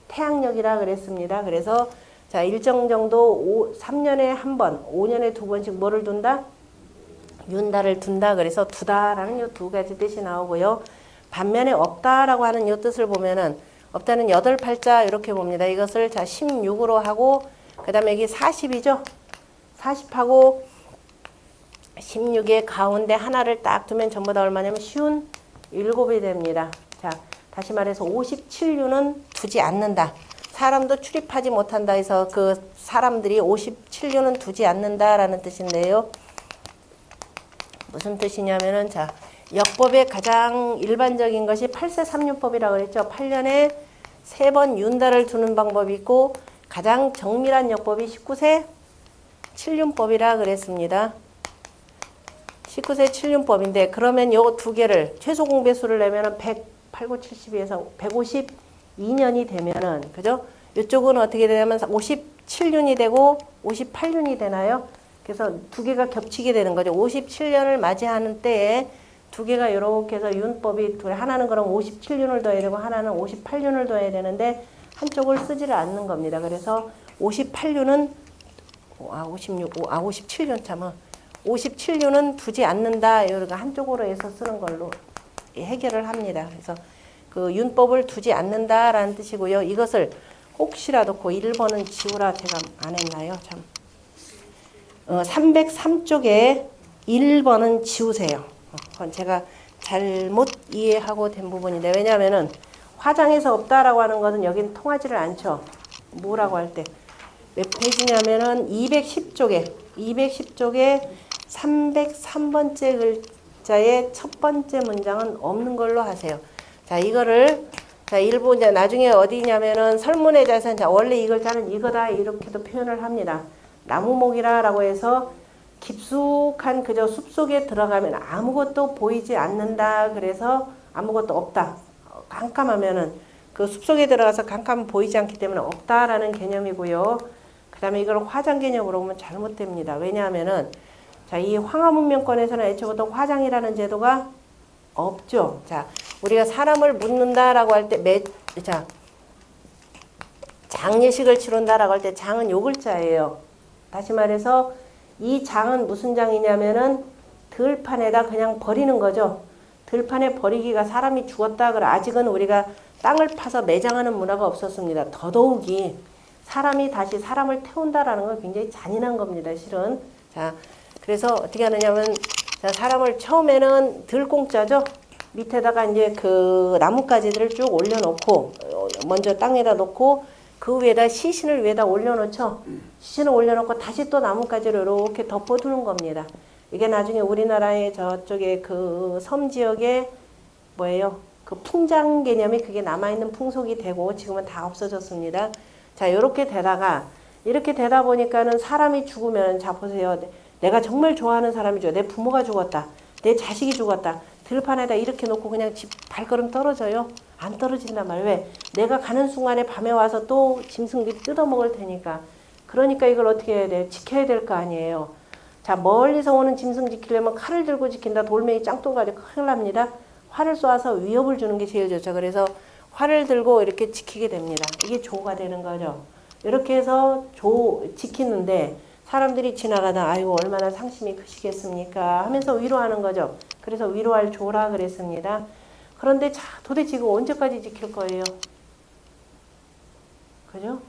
A: 태양력이라 그랬습니다. 그래서 자, 일정 정도 3년에 한 번, 5년에 2번씩 뭐를 둔다? 윤달을 둔다. 그래서 두다라는 이 두 가지 뜻이 나오고요. 반면에 없다라고 하는 이 뜻을 보면은 없다는 8팔자 이렇게 봅니다. 이것을 자 16으로 하고 그 다음에 여기 40이죠. 40하고 16의 가운데 하나를 딱 두면 전부 다 얼마냐면 57이 됩니다. 자, 다시 말해서 57류는 두지 않는다. 사람도 출입하지 못한다 해서 그 사람들이 57류는 두지 않는다라는 뜻인데요. 무슨 뜻이냐면은 자, 역법의 가장 일반적인 것이 8세 3륜법이라고 그랬죠. 8년에 3번 윤달을 두는 방법이 있고 가장 정밀한 역법이 19세 7륜법이라 그랬습니다. 19세 7륜법인데 그러면 요 두 개를 최소 공배수를 내면은 108, 9, 72에서 152년이 되면은 그죠? 이쪽은 어떻게 되냐면 57년이 되고 58년이 되나요? 그래서 두 개가 겹치게 되는 거죠. 57년을 맞이하는 때에 두 개가 이렇게 해서 윤법이 하나는 그럼 57년을 더해야 되고 하나는 58년을 더해야 되는데 한쪽을 쓰지를 않는 겁니다. 그래서 58년은 57년 참아 57년은 두지 않는다. 이렇게 한쪽으로 해서 쓰는 걸로 해결을 합니다. 그래서 그 윤법을 두지 않는다라는 뜻이고요. 이것을 혹시라도 그 1번은 지우라 제가 안 했나요? 참. 303쪽에 1번은 지우세요. 그건 제가 잘못 이해하고 된 부분인데 왜냐하면은 화장에서 없다라고 하는 것은 여긴 통하지를 않죠. 뭐라고 할 때. 몇 페이지냐면은 210쪽에 303번째 글자의 첫 번째 문장은 없는 걸로 하세요. 자, 이거를 자, 일부 이제 나중에 어디냐면은 설문의 자세는 자, 원래 이 글자는 이거다 이렇게도 표현을 합니다. 나무목이라고 해서 깊숙한 그저 숲속에 들어가면 아무것도 보이지 않는다. 그래서 아무것도 없다. 깜깜하면은 그 숲속에 들어가서 깜깜 보이지 않기 때문에 없다라는 개념이고요. 그 다음에 이걸 화장 개념으로 보면 잘못됩니다. 왜냐하면은 자, 이 황하문명권에서는 애초부터 화장이라는 제도가 없죠. 자, 우리가 사람을 묻는다라고 할 때 자, 장례식을 치른다라고 할 때 장은 요 글자예요. 다시 말해서 이 장은 무슨 장이냐면은 들판에다 그냥 버리는 거죠. 들판에 버리기가 사람이 죽었다 그래. 아직은 우리가 땅을 파서 매장하는 문화가 없었습니다. 더더욱이 사람이 다시 사람을 태운다라는 건 굉장히 잔인한 겁니다. 실은. 자, 그래서 어떻게 하느냐면 자, 사람을 처음에는 들공짜죠. 밑에다가 이제 그 나뭇가지들을 쭉 올려놓고 먼저 땅에다 놓고 그 위에다 시신을 위에다 올려놓죠. 시신을 올려놓고 다시 또 나뭇가지를 이렇게 덮어두는 겁니다. 이게 나중에 우리나라의 저쪽에 그 섬 지역에 뭐예요? 그 풍장 개념이 그게 남아있는 풍속이 되고 지금은 다 없어졌습니다. 자, 이렇게 되다 보니까는 사람이 죽으면 자 보세요. 내가 정말 좋아하는 사람이죠. 내 부모가 죽었다. 내 자식이 죽었다. 들판에다 이렇게 놓고 그냥 집 발걸음 떨어져요. 안 떨어진단 말이에요. 왜? 내가 가는 순간에 밤에 와서 또 짐승들이 뜯어먹을 테니까. 그러니까 이걸 어떻게 해야 돼? 지켜야 될 거 아니에요. 자, 멀리서 오는 짐승 지키려면 칼을 들고 지킨다. 돌멩이 짱돌가지고 큰일 납니다. 활을 쏘아서 위협을 주는 게 제일 좋죠. 그래서 활을 들고 이렇게 지키게 됩니다. 이게 조가 되는 거죠. 이렇게 해서 지키는데 사람들이 지나가다 아이고 얼마나 상심이 크시겠습니까 하면서 위로하는 거죠. 그래서 위로할 조라 그랬습니다. 그런데 자, 도대체 이거 언제까지 지킬 거예요? 그죠?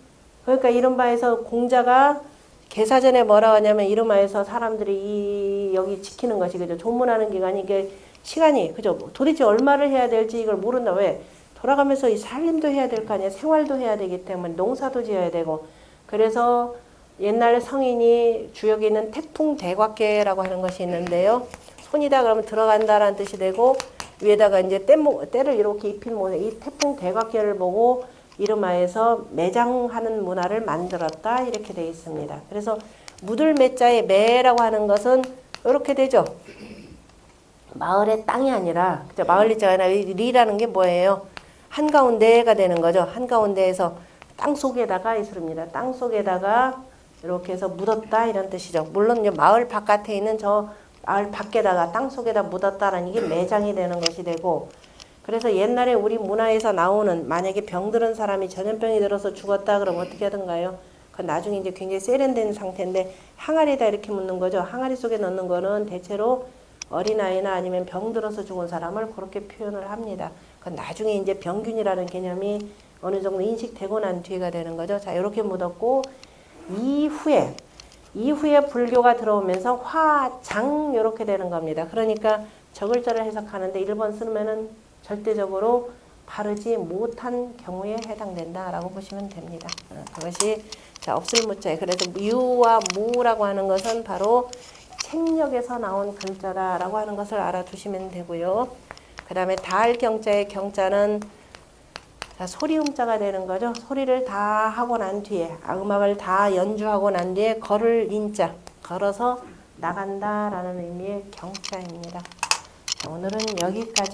A: 그러니까 이른바에서 공자가 개사전에 뭐라고 하냐면 이른바에서 사람들이 여기 지키는 것이 그죠? 조문하는 기간이 이게 시간이 그죠? 도대체 얼마를 해야 될지 이걸 모른다. 왜? 돌아가면서 이 살림도 해야 될 거 아니야. 생활도 해야 되기 때문에 농사도 지어야 되고. 그래서 옛날 성인이 주역에 있는 태풍대곽계라고 하는 것이 있는데요. 손이다 그러면 들어간다라는 뜻이 되고 위에다가 이제 때를 이렇게 입힌 모습, 이 태풍대곽계를 보고 이름하여서 매장하는 문화를 만들었다 이렇게 되어 있습니다. 그래서 묻을 매자의 매라고 하는 것은 이렇게 되죠. 마을의 땅이 아니라 그죠? 마을 리자가 아니라 리라는 게 뭐예요? 한가운데가 되는 거죠. 한가운데에서 땅 속에다가 있습니다. 땅 속에다가 이렇게 해서 묻었다 이런 뜻이죠. 물론 이제 마을 바깥에 있는 저 마을 밖에다가 땅 속에다 묻었다라는 게 매장이 되는 것이 되고 그래서 옛날에 우리 문화에서 나오는 만약에 병들은 사람이 전염병이 들어서 죽었다 그러면 어떻게 하던가요? 그건 나중에 이제 굉장히 세련된 상태인데 항아리에다 이렇게 묻는 거죠. 항아리 속에 넣는 거는 대체로 어린아이나 아니면 병들어서 죽은 사람을 그렇게 표현을 합니다. 그건 나중에 이제 병균이라는 개념이 어느 정도 인식되고 난 뒤가 되는 거죠. 자, 이렇게 묻었고 이후에 불교가 들어오면서 화장 이렇게 되는 겁니다. 그러니까 저 글자를 해석하는데 1번 쓰면은 절대적으로 바르지 못한 경우에 해당된다라고 보시면 됩니다. 그것이 자 없을 무자에 그래서 유와 무라고 하는 것은 바로 책력에서 나온 글자다라고 하는 것을 알아두시면 되고요. 그 다음에 달경자의 경자는 자, 소리음자가 되는 거죠. 소리를 다 하고 난 뒤에 음악을 다 연주하고 난 뒤에 걸을 인자 걸어서 나간다라는 의미의 경자입니다. 자, 오늘은 여기까지